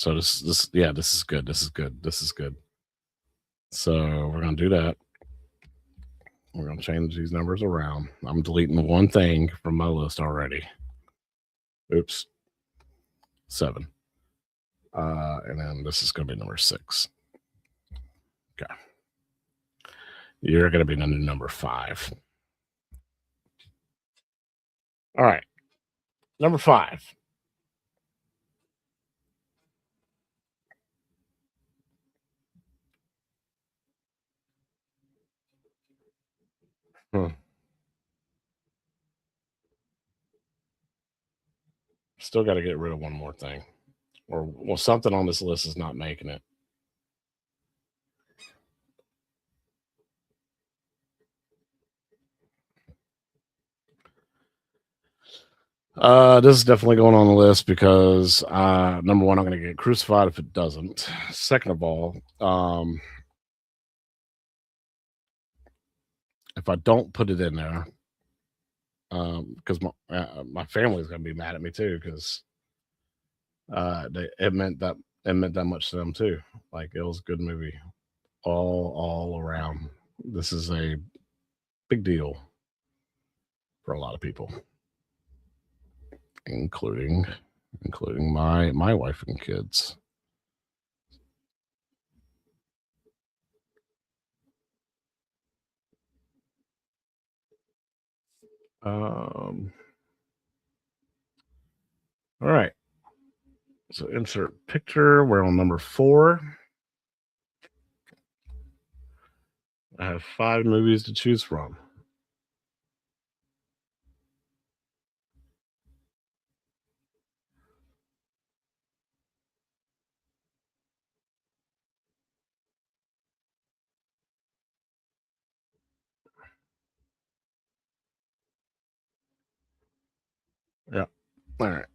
So this is good. This is good. This is good. So we're gonna do that. We're gonna change these numbers around. I'm deleting one thing from my list already. Oops. 7. And then this is gonna be number 6. Okay. You're gonna be number 5. All right. Number 5. Hmm. Still got to get rid of one more thing, or well, something on this list is not making it. This is definitely going on the list because number one, I'm going to get crucified if it doesn't. Second of all, if I don't put it in there, because my family's going to be mad at me too, because it meant that much to them too. Like it was a good movie all around. This is a big deal for a lot of people, including my wife and kids. All right. So insert picture. We're on number 4. I have 5 movies to choose from. Yeah. All right.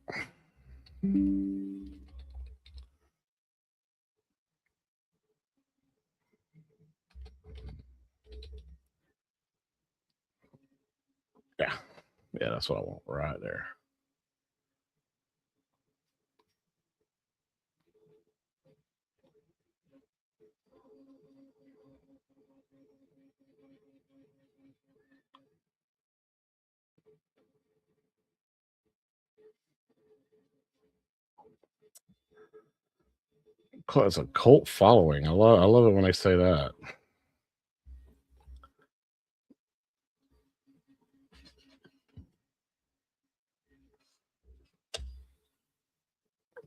Yeah. Yeah, that's what I want right there. It's a cult following. I love it when they say that.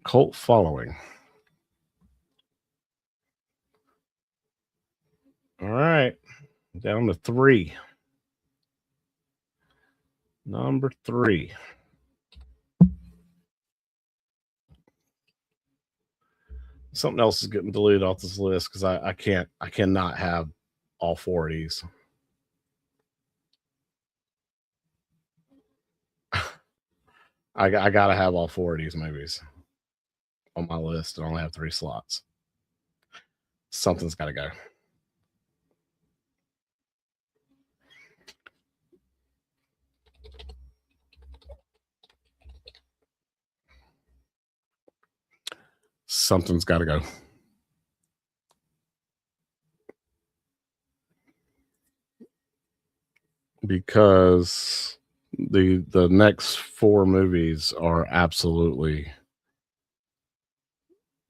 Cult following. All right. Down to 3. Number 3. Something else is getting deleted off this list because I cannot have all 4 of these. I gotta have all 4 of these movies on my list and only have 3 slots. Something's gotta go. Something's gotta go. Because the next 4 movies are absolutely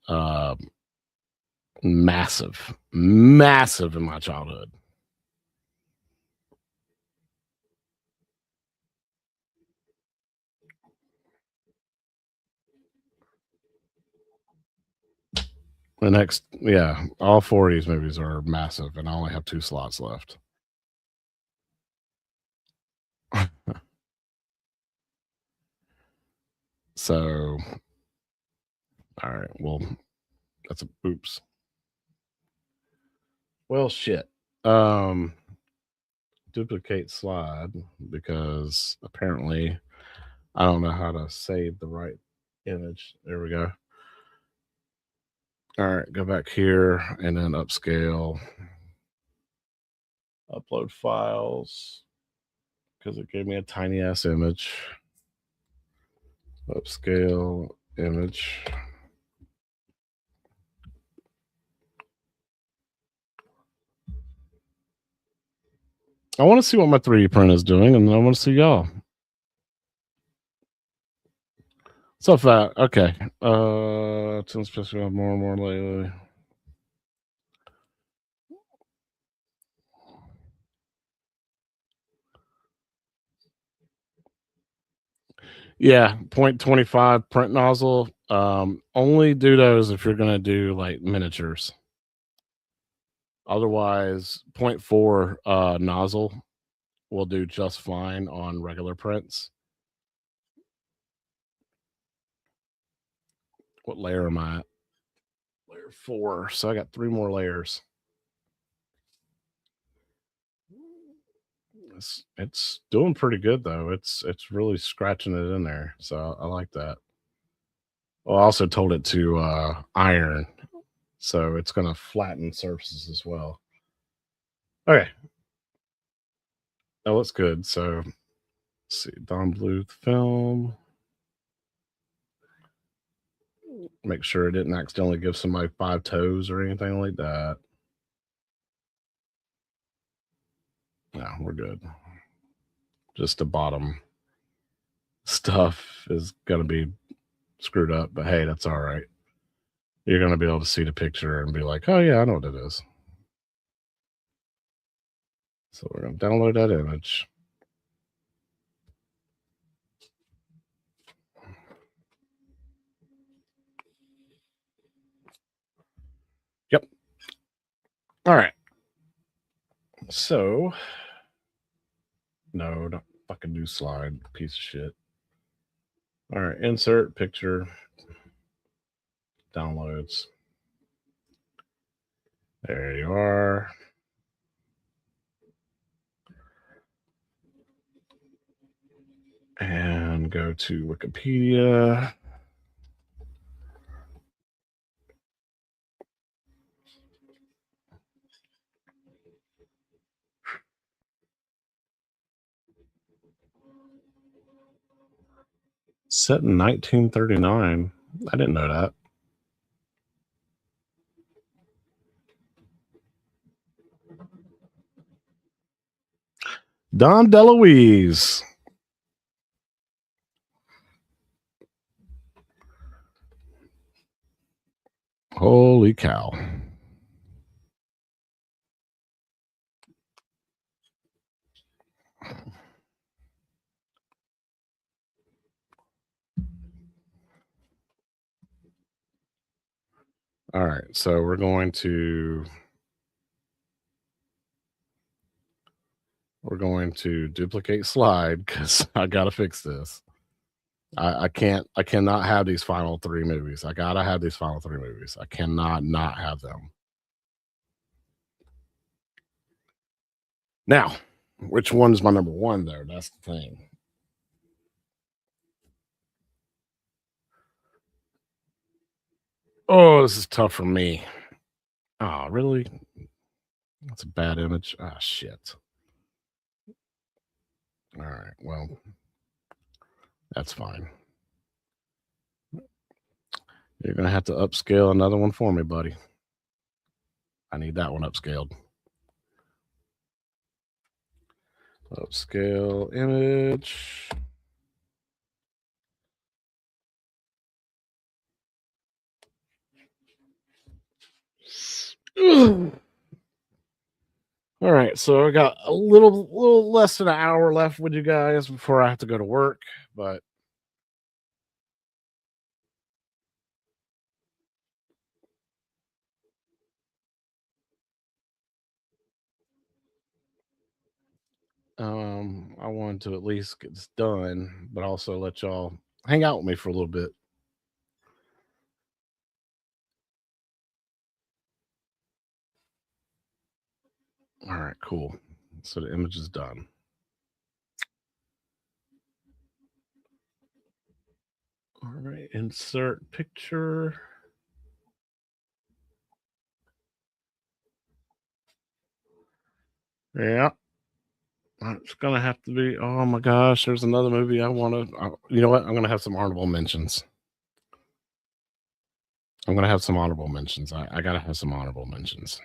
uh, massive in my childhood. The next, yeah, all 4 of these movies are massive, and I only have 2 slots left. So, all right, well, that's a oops. Well, shit. Duplicate slide because apparently I don't know how to save the right image. There we go. All right, go back here and then upscale. Upload files because it gave me a tiny ass image. Upscale image. I want to see what my 3D print is doing, and then I want to see y'all. So fat. Okay. Since supposed to have more and more lately. Yeah, 0.25 print nozzle. Only do those if you're gonna do like miniatures. Otherwise, zero point 0.4 nozzle will do just fine on regular prints. What layer am I at? Layer 4. So I got 3 more layers. It's doing pretty good though. It's really scratching it in there. So I like that. Well, I also told it to iron, so it's gonna flatten surfaces as well. Okay. That looks good. So let's see, Don Bluth film. Make sure it didn't accidentally give somebody 5 toes or anything like that. No, we're good. Just the bottom stuff is gonna be screwed up, but hey, that's all right. You're gonna be able to see the picture and be like, oh yeah, I know what it is. So we're gonna download that image. Yep. All right. So no, don't fucking do slide, piece of shit. All right, insert picture, downloads. There you are. And go to Wikipedia. Set in 1939. I didn't know that. Dom DeLuise. Holy cow. All right, so we're going to duplicate slide because I gotta fix this. I cannot have these final 3 movies. I gotta have these final 3 movies. I cannot not have them. Now, which one's my number 1 though? That's the thing. Oh, this is tough for me. Oh, really? That's a bad image. Ah, shit. All right. Well, that's fine. You're going to have to upscale another one for me, buddy. I need that one upscaled. Upscale image. All right, so I got a little less than an hour left with you guys before I have to go to work, but I wanted to at least get this done, but also let y'all hang out with me for a little bit. All right, cool. So the image is done. All right, insert picture. Yeah. It's gonna have to be. Oh my gosh, there's another movie I want to. You know what? I'm gonna have some honorable mentions. I'm gonna have some honorable mentions. I gotta have some honorable mentions.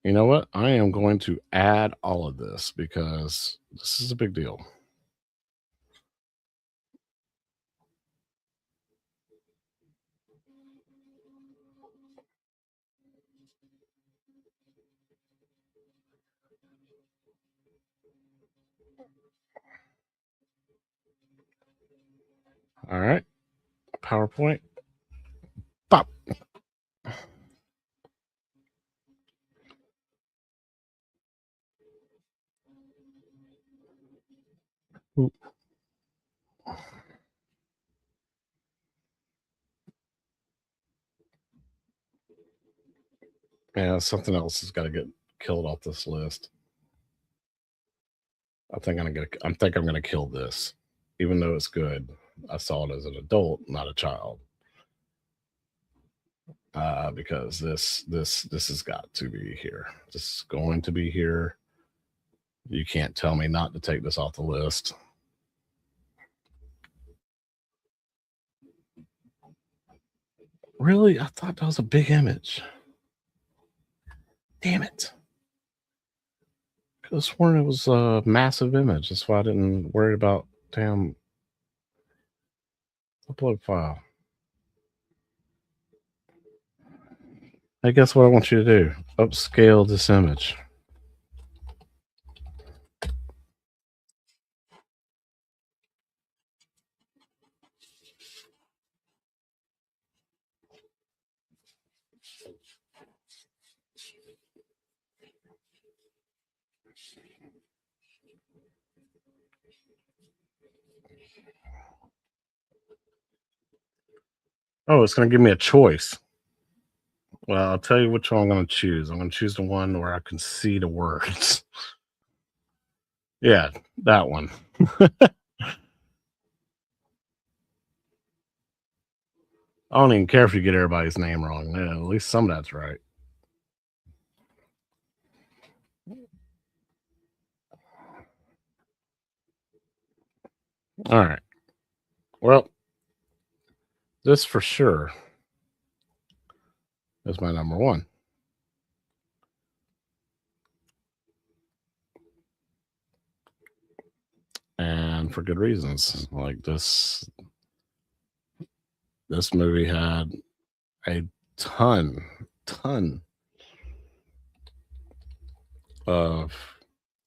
You know what? I am going to add all of this because this is a big deal. All right. PowerPoint. Pop. Oop. Yeah, something else has got to get killed off this list. I think I'm gonna kill this, even though it's good. I saw it as an adult, not a child, because this has got to be here. This is going to be here. You can't tell me not to take this off the list. Really, I thought that was a big image. Damn it! I could have sworn it was a massive image. That's why I didn't worry about damn upload file. I guess what I want you to do: upscale this image. Oh, it's going to give me a choice. Well, I'll tell you which one I'm going to choose. I'm going to choose the one where I can see the words. Yeah, that one. I don't even care if you get everybody's name wrong. Yeah, at least some of that's right. All right. Well, this for sure is my number one. And for good reasons. Like this movie had a ton of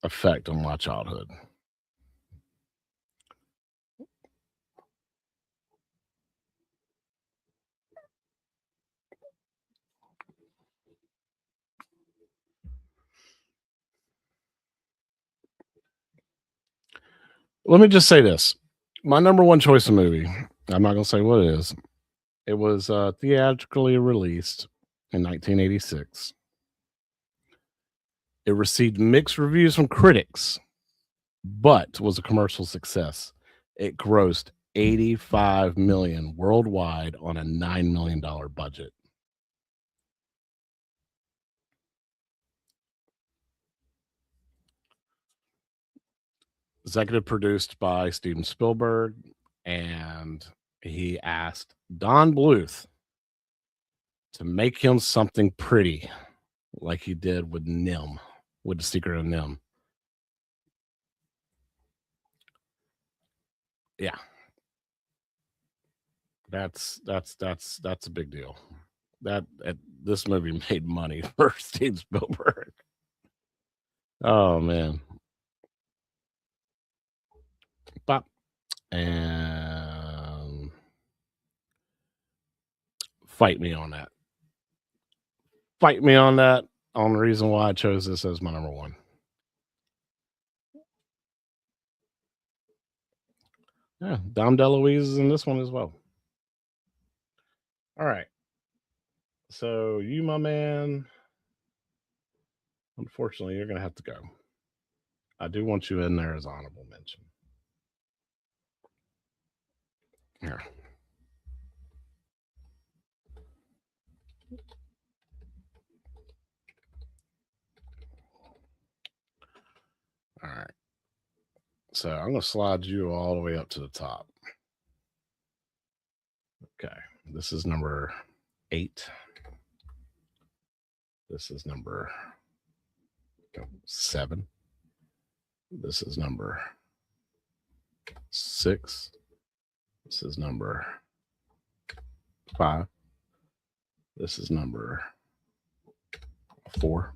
effect on my childhood. Let me just say this. My number one choice of movie, I'm not going to say what it is. It was theatrically released in 1986. It received mixed reviews from critics, but was a commercial success. It grossed 85 million worldwide on a $9 million budget. Executive produced by Steven Spielberg, and he asked Don Bluth to make him something pretty, like he did with Nim, with the Secret of Nim. Yeah, that's a big deal. This movie made money for Steven Spielberg. Oh man, Bop. And fight me on that. Fight me on that. On the reason why I chose this as my number one. Yeah, Dom DeLuise is in this one as well. All right. So you, my man, unfortunately, you're gonna have to go. I do want you in there as honorable mention. Here. So I'm going to slide you all the way up to the top. Okay. This is number 8. This is number 7. This is number 6. This is number 5. This is number 4.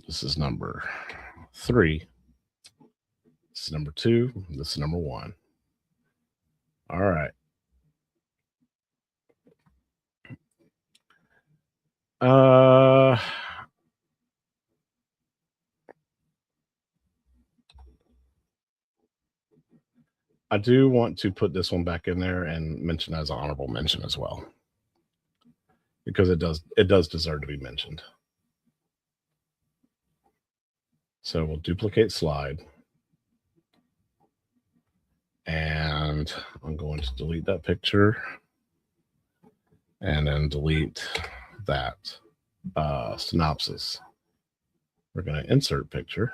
This is number 3. This is number 2. This is number 1. All right. I do want to put this one back in there and mention as an honorable mention as well, because it does deserve to be mentioned. So we'll duplicate slide, and I'm going to delete that picture and then delete that synopsis. We're going to insert picture,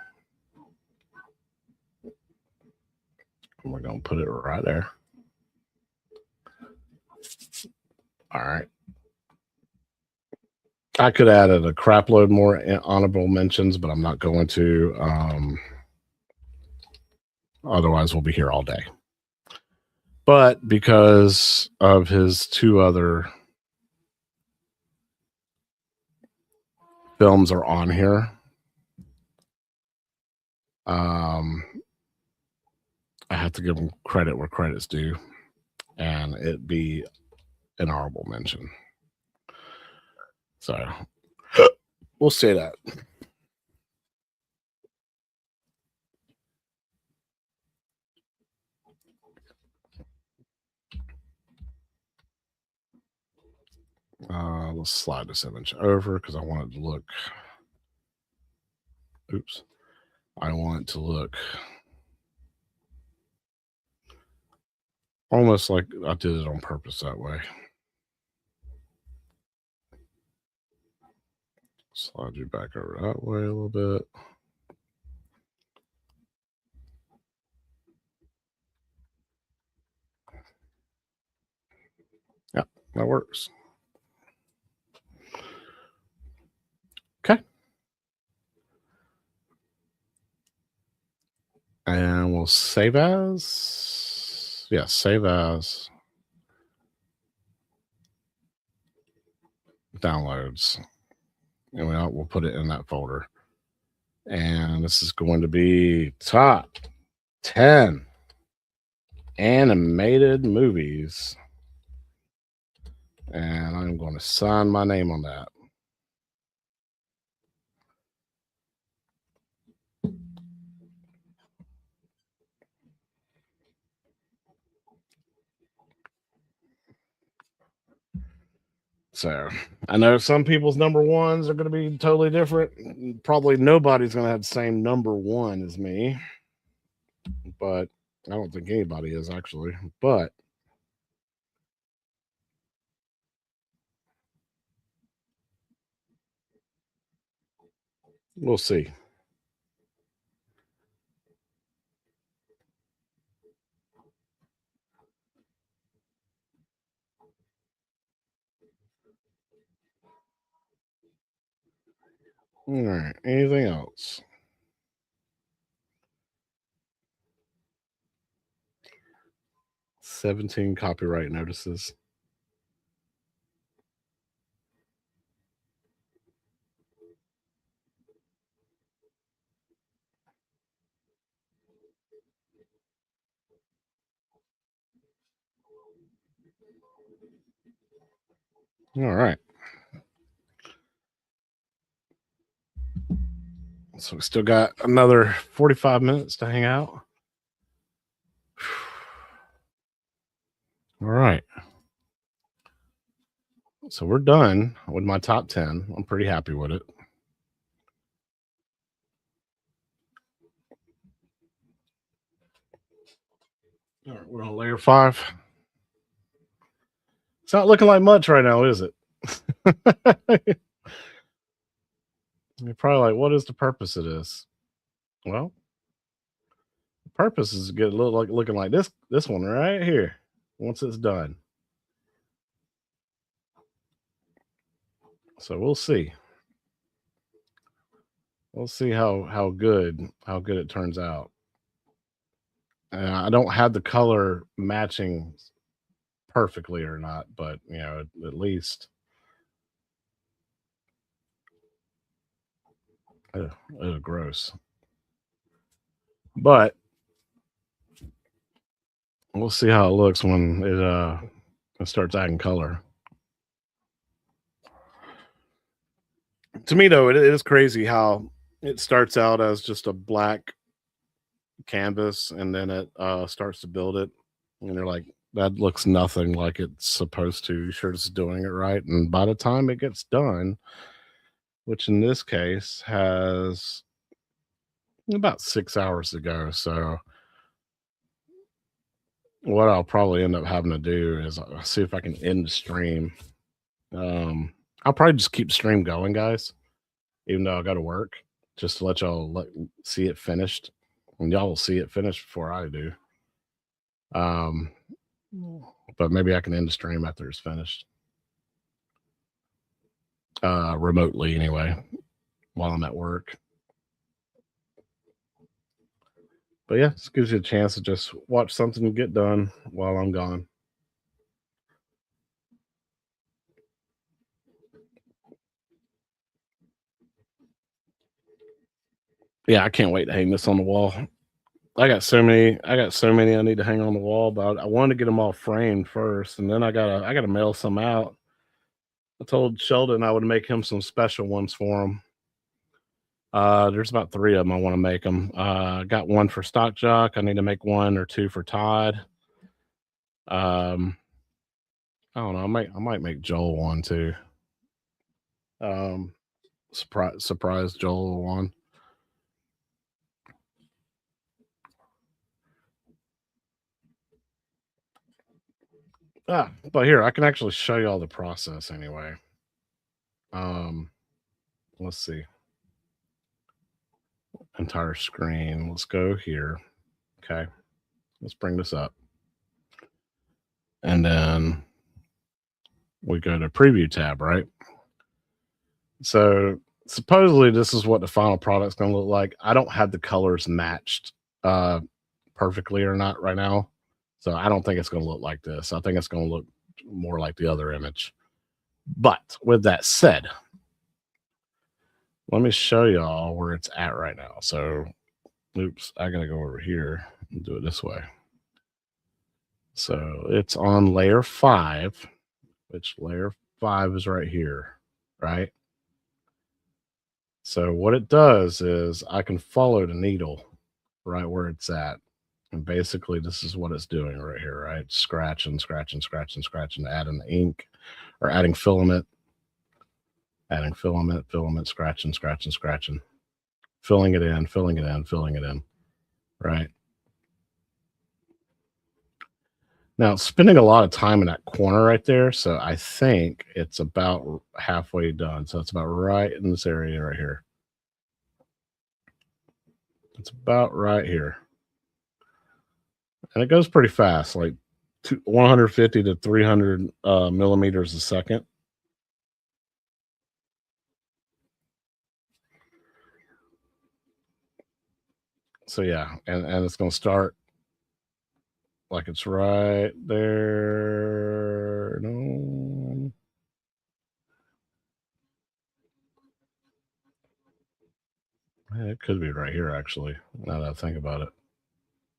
and we're going to put it right there. All right. I could add a crap load more honorable mentions, but I'm not going to. Otherwise, we'll be here all day. But because of his 2 other films are on here, I have to give him credit where credit's due, and it be an honorable mention. So we'll say that. Let's slide this image over because I want it to look. Oops. I want it to look almost like I did it on purpose that way. Slide you back over that way a little bit. Yeah, that works. Okay. And we'll save as. Yeah, save as. Downloads. And we'll put it in that folder. And this is going to be top 10 animated movies. And I'm going to sign my name on that. So I know some people's number ones are going to be totally different. Probably nobody's going to have the same number 1 as me, but I don't think anybody is actually. But we'll see. All right. Anything else? $17 copyright notices. All right. So we still got another 45 minutes to hang out. All right. So we're done with my top 10. I'm pretty happy with it. All right, we're on layer 5. It's not looking like much right now, is it? You're probably like, what is the purpose of this? Well, purpose is to get a little like looking like this one right here once it's done. So we'll see. We'll see how good it turns out. I don't have the color matching perfectly or not, but you know, at least it was gross. But we'll see how it looks when it starts adding color. To me, though, it is crazy how it starts out as just a black canvas, and then it starts to build it, and you're like, that looks nothing like it's supposed to. You sure it's doing it right? And by the time it gets done, which in this case has about 6 hours to go, so what I'll probably end up having to do is see if I can end the stream. I'll probably just keep stream going, guys, even though I got to work, just to let y'all see it finished, and y'all will see it finished before I do. But maybe I can end the stream after it's finished, remotely anyway, while I'm at work. But yeah, this gives you a chance to just watch something get done while I'm gone. Yeah, I can't wait to hang this on the wall. I got so many I need to hang on the wall, but I wanted to get them all framed first, and then I gotta mail some out. I told Sheldon I would make him some special ones for him. There's about 3 of them I want to make them. I got one for Stock Jock. I need to make 1 or 2 for Todd. I don't know. I might make Joel one too. Surprise Joel one. But here I can actually show you all the process anyway. Let's see. Entire screen. Let's go here. Okay. Let's bring this up. And then we go to preview tab, right? So supposedly this is what the final product's going to look like. I don't have the colors matched perfectly or not right now. So I don't think it's going to look like this. I think it's going to look more like the other image. But with that said, let me show y'all where it's at right now. So, oops, I got to go over here and do it this way. So it's on layer 5, which layer 5 is right here, right? So what it does is I can follow the needle right where it's at. And basically this is what it's doing right here, right? Scratching, adding the ink or adding filament, scratching, filling it in, right? Now, it's spending a lot of time in that corner right there, so I think it's about halfway done. So it's about right in this area right here. It's about right here. And it goes pretty fast, like 150 to 300 millimeters a second. So yeah, and it's going to start like it's right there. No. It could be right here, actually, now that I think about it,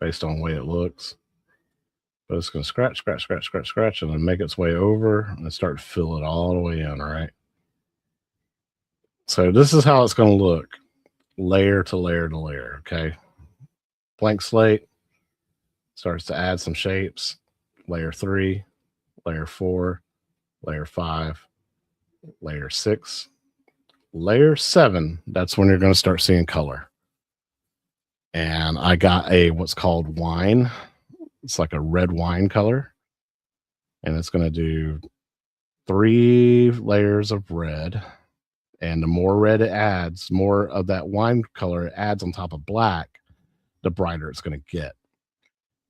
based on the way it looks. But it's going to scratch, and then make its way over and start to fill it all the way in, right? So this is how it's going to look, layer to layer to layer, okay? Blank slate, starts to add some shapes, layer 3, layer 4, layer 5, layer 6, layer 7, that's when you're going to start seeing color. And I got a what's called wine. It's like a red wine color. And it's going to do 3 layers of red. And the more red it adds, more of that wine color it adds on top of black, the brighter it's going to get.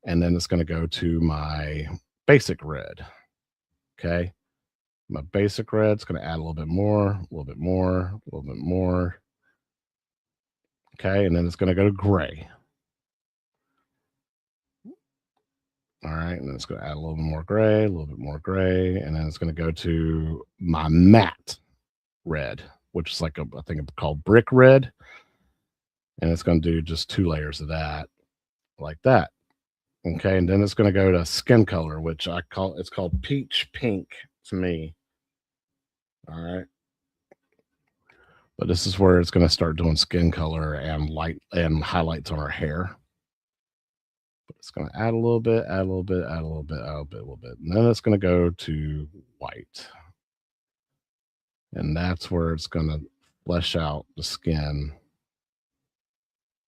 And then it's going to go to my basic red. Okay. My basic red's going to add a little bit more, a little bit more, a little bit more. Okay. And then it's going to go to gray. All right. And then it's going to add a little bit more gray, a little bit more gray. And then it's going to go to my matte red, which is like I think it's called brick red. And it's going to do just 2 layers of that like that. Okay. And then it's going to go to skin color, which it's called peach pink to me. All right. But this is where it's going to start doing skin color and light and highlights on our hair. But it's going to add a little bit, add a little bit, add a little bit, add a little bit, a little bit. And then it's going to go to white. And that's where it's going to flesh out the skin,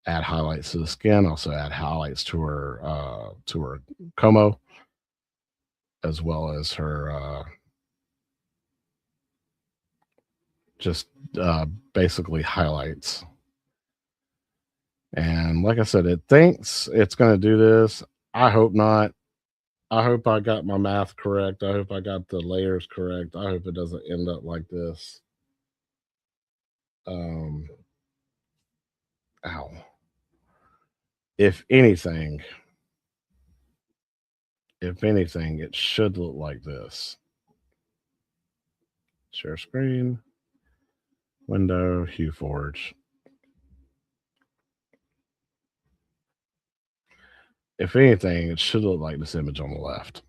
add highlights to the skin, also add highlights to her como, as well as her just basically highlights. And like I said, it thinks it's going to do this. I hope not. I hope I got my math correct. I hope I got the layers correct. I hope it doesn't end up like this. Ow. If anything, it should look like this. Share screen, window, Hueforge. If anything, it should look like this image on the left.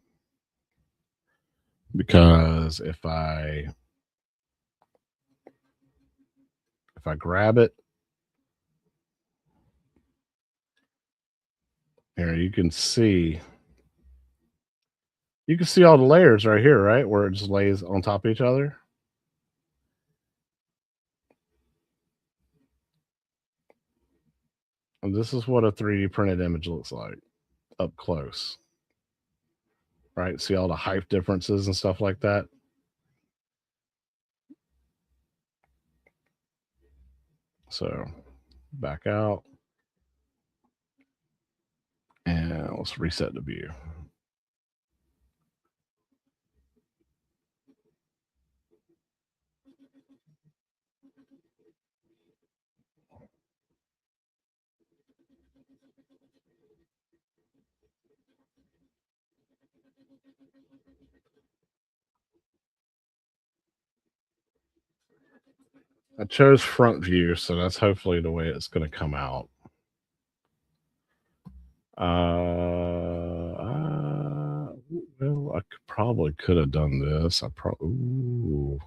Because if I grab it, here you can see all the layers right here, right? Where it just lays on top of each other. And this is what a 3D printed image looks like up close. Right? See all the height differences and stuff like that. So back out. And let's reset the view. I chose front view, so that's hopefully the way it's going to come out. Well, I probably could have done this. I probably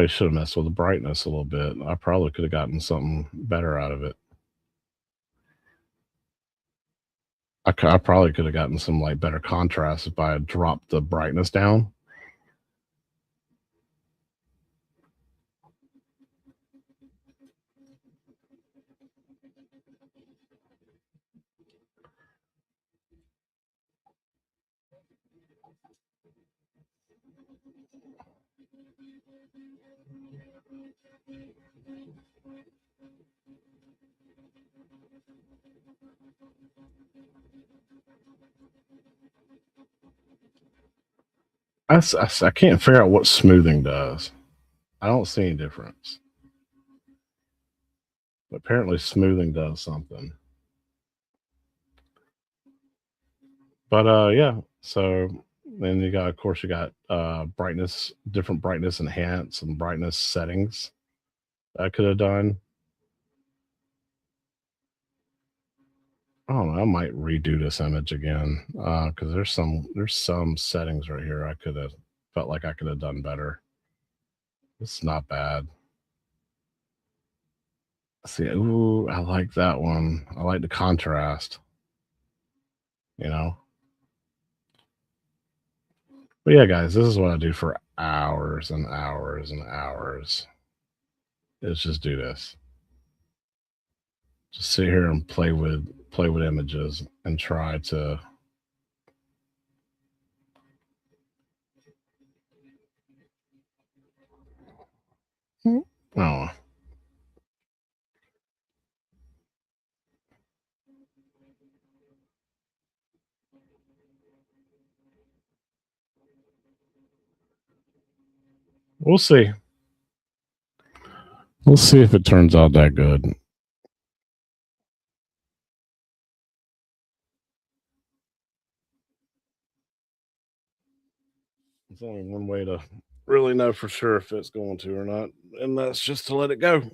should have messed with the brightness a little bit. I probably could have gotten something better out of it. I probably could have gotten some like better contrast if I had dropped the brightness down. I can't figure out what smoothing does. I don't see any difference. But apparently smoothing does something. But yeah, so then you got, of course, you got brightness, different brightness enhance and brightness settings I could have done. I don't know. I might redo this image again because there's some settings right here I could have felt like I could have done better. It's not bad. See, ooh, I like that one. I like the contrast. You know. But yeah, guys, this is what I do for hours and hours and hours. Is just do this. Just sit here and play with images and try to oh We'll see. We'll see if it turns out that good. There's only one way to really know for sure if it's going to or not, and that's just to let it go.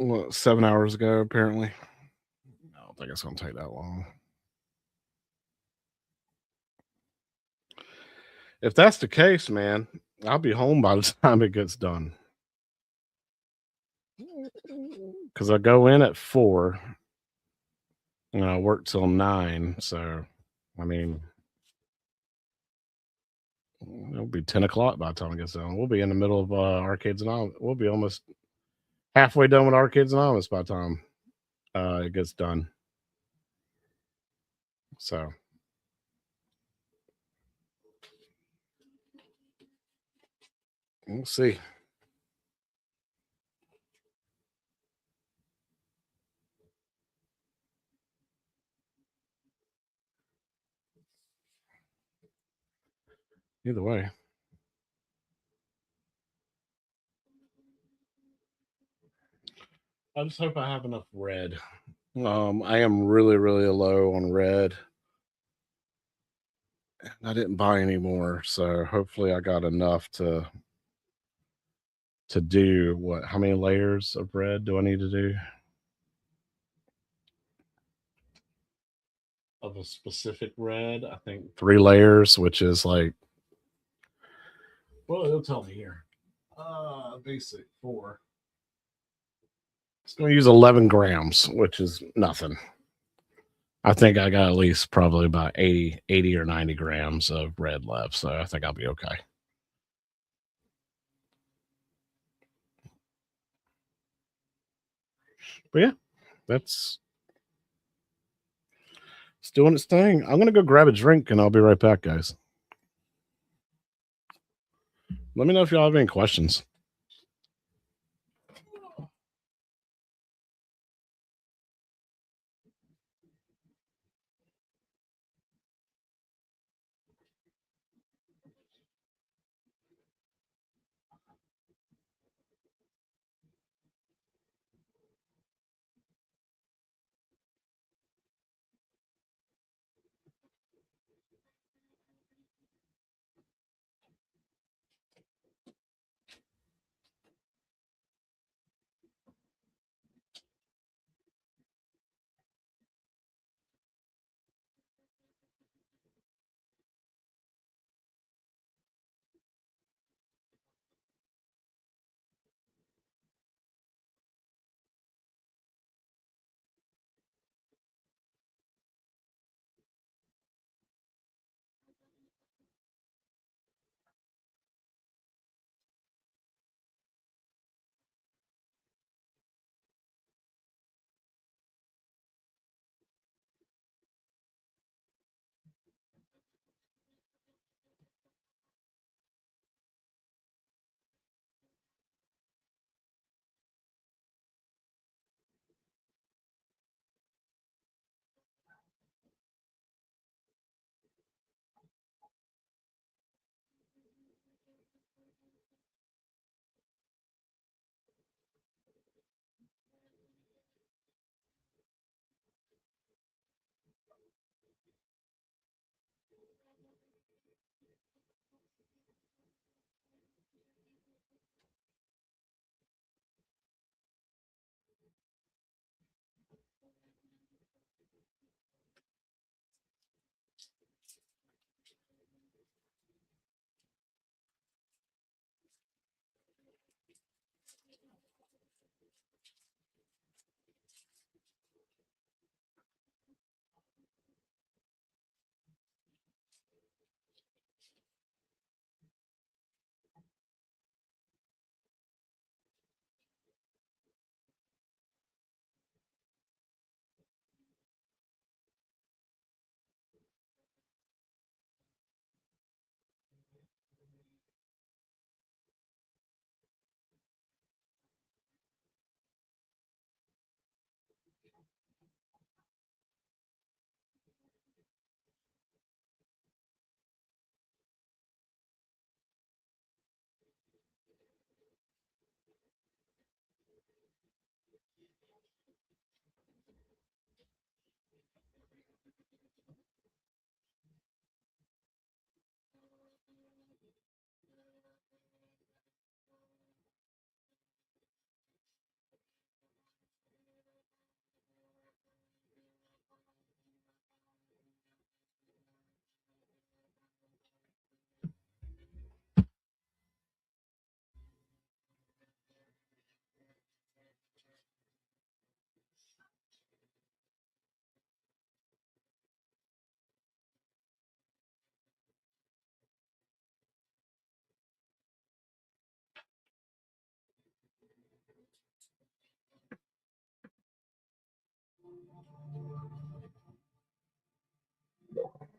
What, 7 hours ago, apparently. I don't think it's going to take that long. If that's the case, man, I'll be home by the time it gets done. Because I go in at 4 and I work till 9. So, I mean, it'll be 10 o'clock by the time it gets done. We'll be in the middle of Arcades Anonymous. We'll be almost halfway done with Arcades Anonymous by the time it gets done. So, we'll see. Either way. I just hope I have enough red. I am really, really low on red. I didn't buy any more, so hopefully I got enough to do what? How many layers of red do I need to do? Of a specific red, I think 3 layers, which is like, well, it'll tell me here. Basic 4. It's going to use 11 grams, which is nothing. I think I got at least probably about 80 or 90 grams of red left, so I think I'll be okay. But yeah, that's it's doing its thing. I'm gonna go grab a drink and I'll be right back, guys. Let me know if y'all have any questions.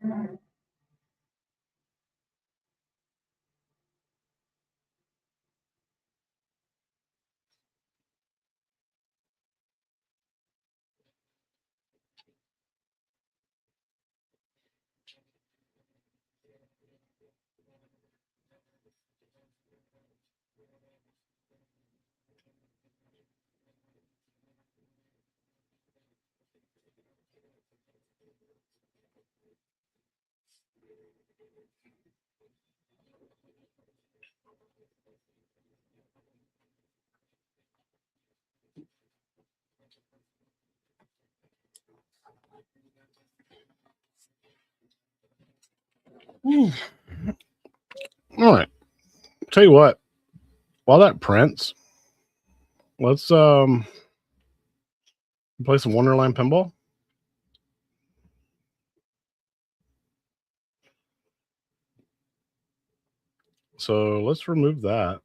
All right. Tell you what, while that prints, let's play some Wonderland pinball. So let's remove that.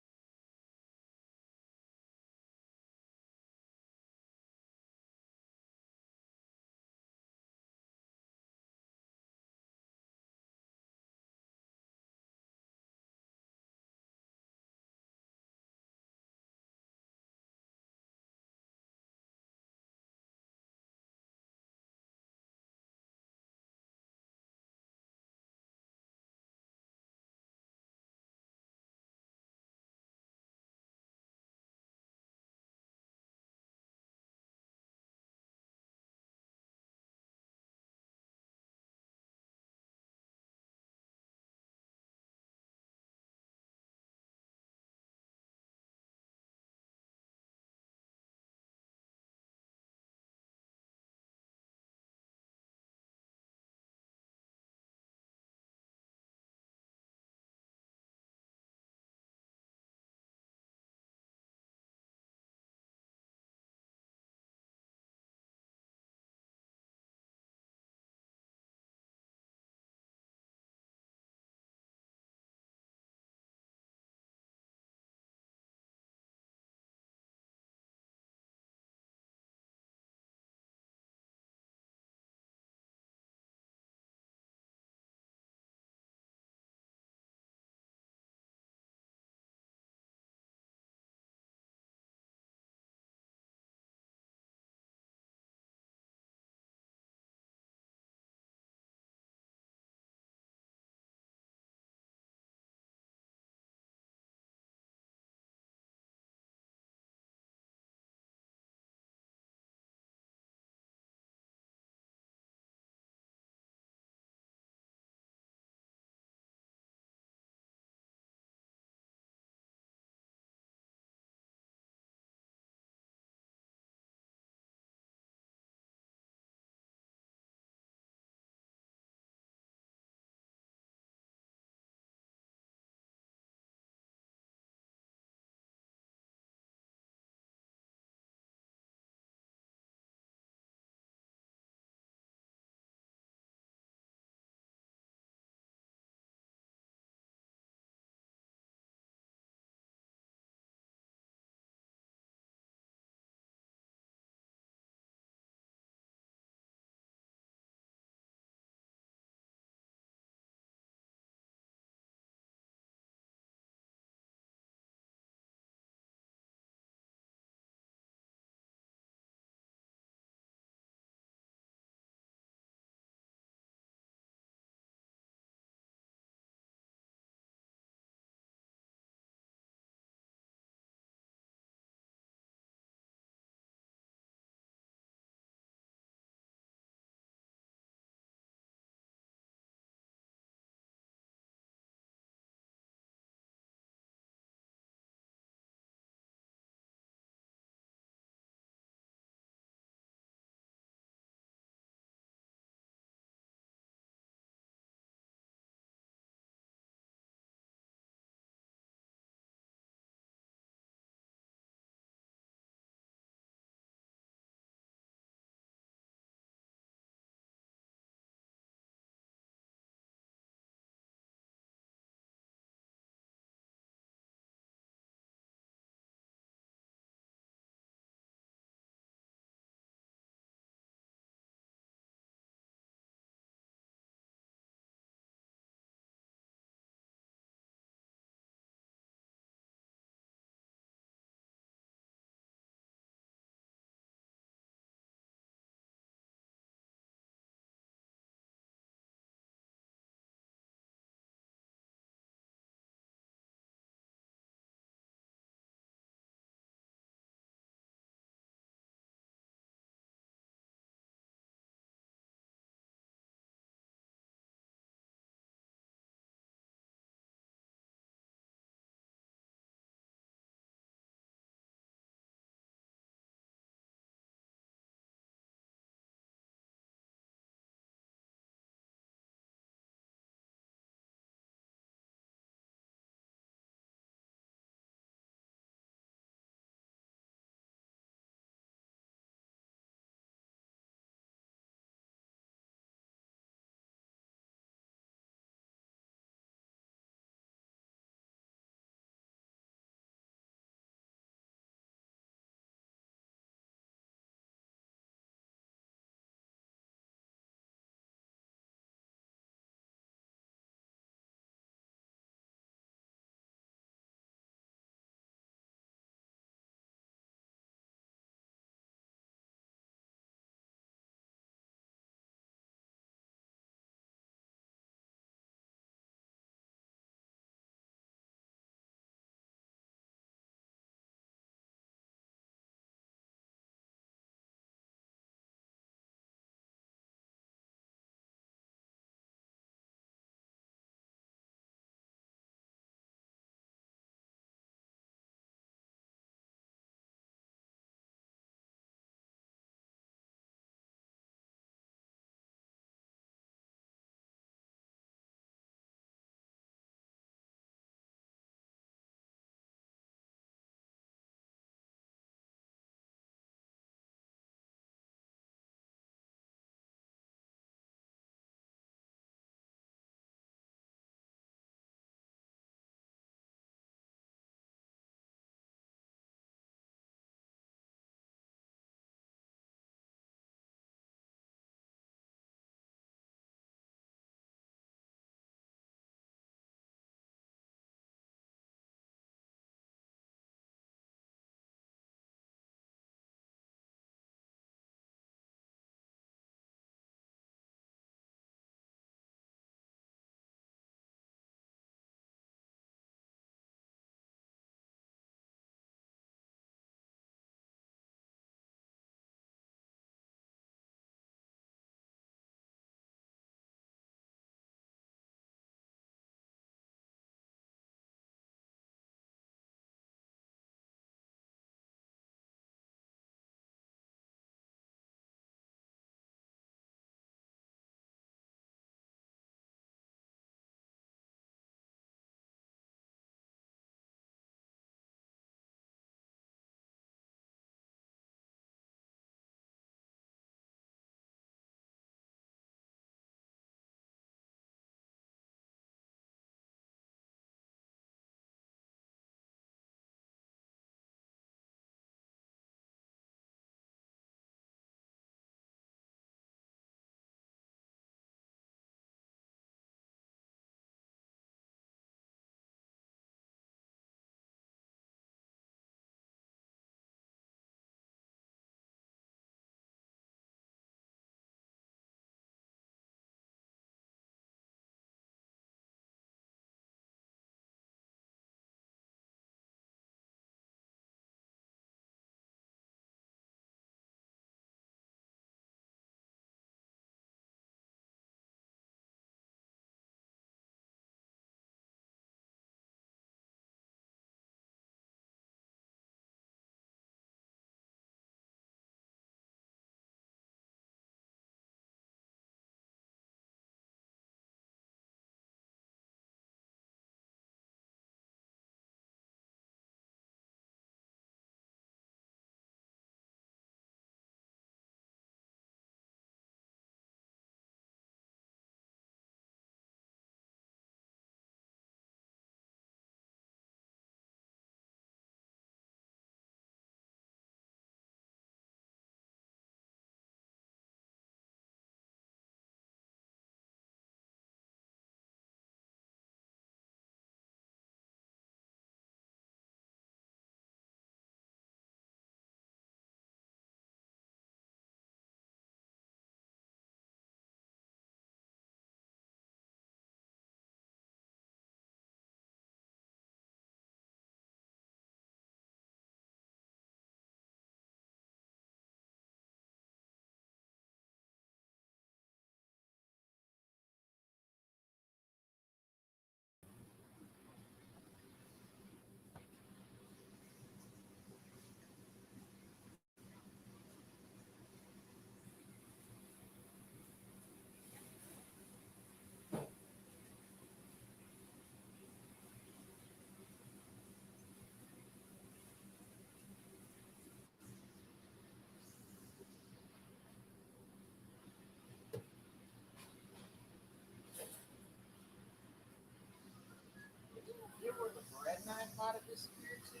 where the bread knife might have disappeared to?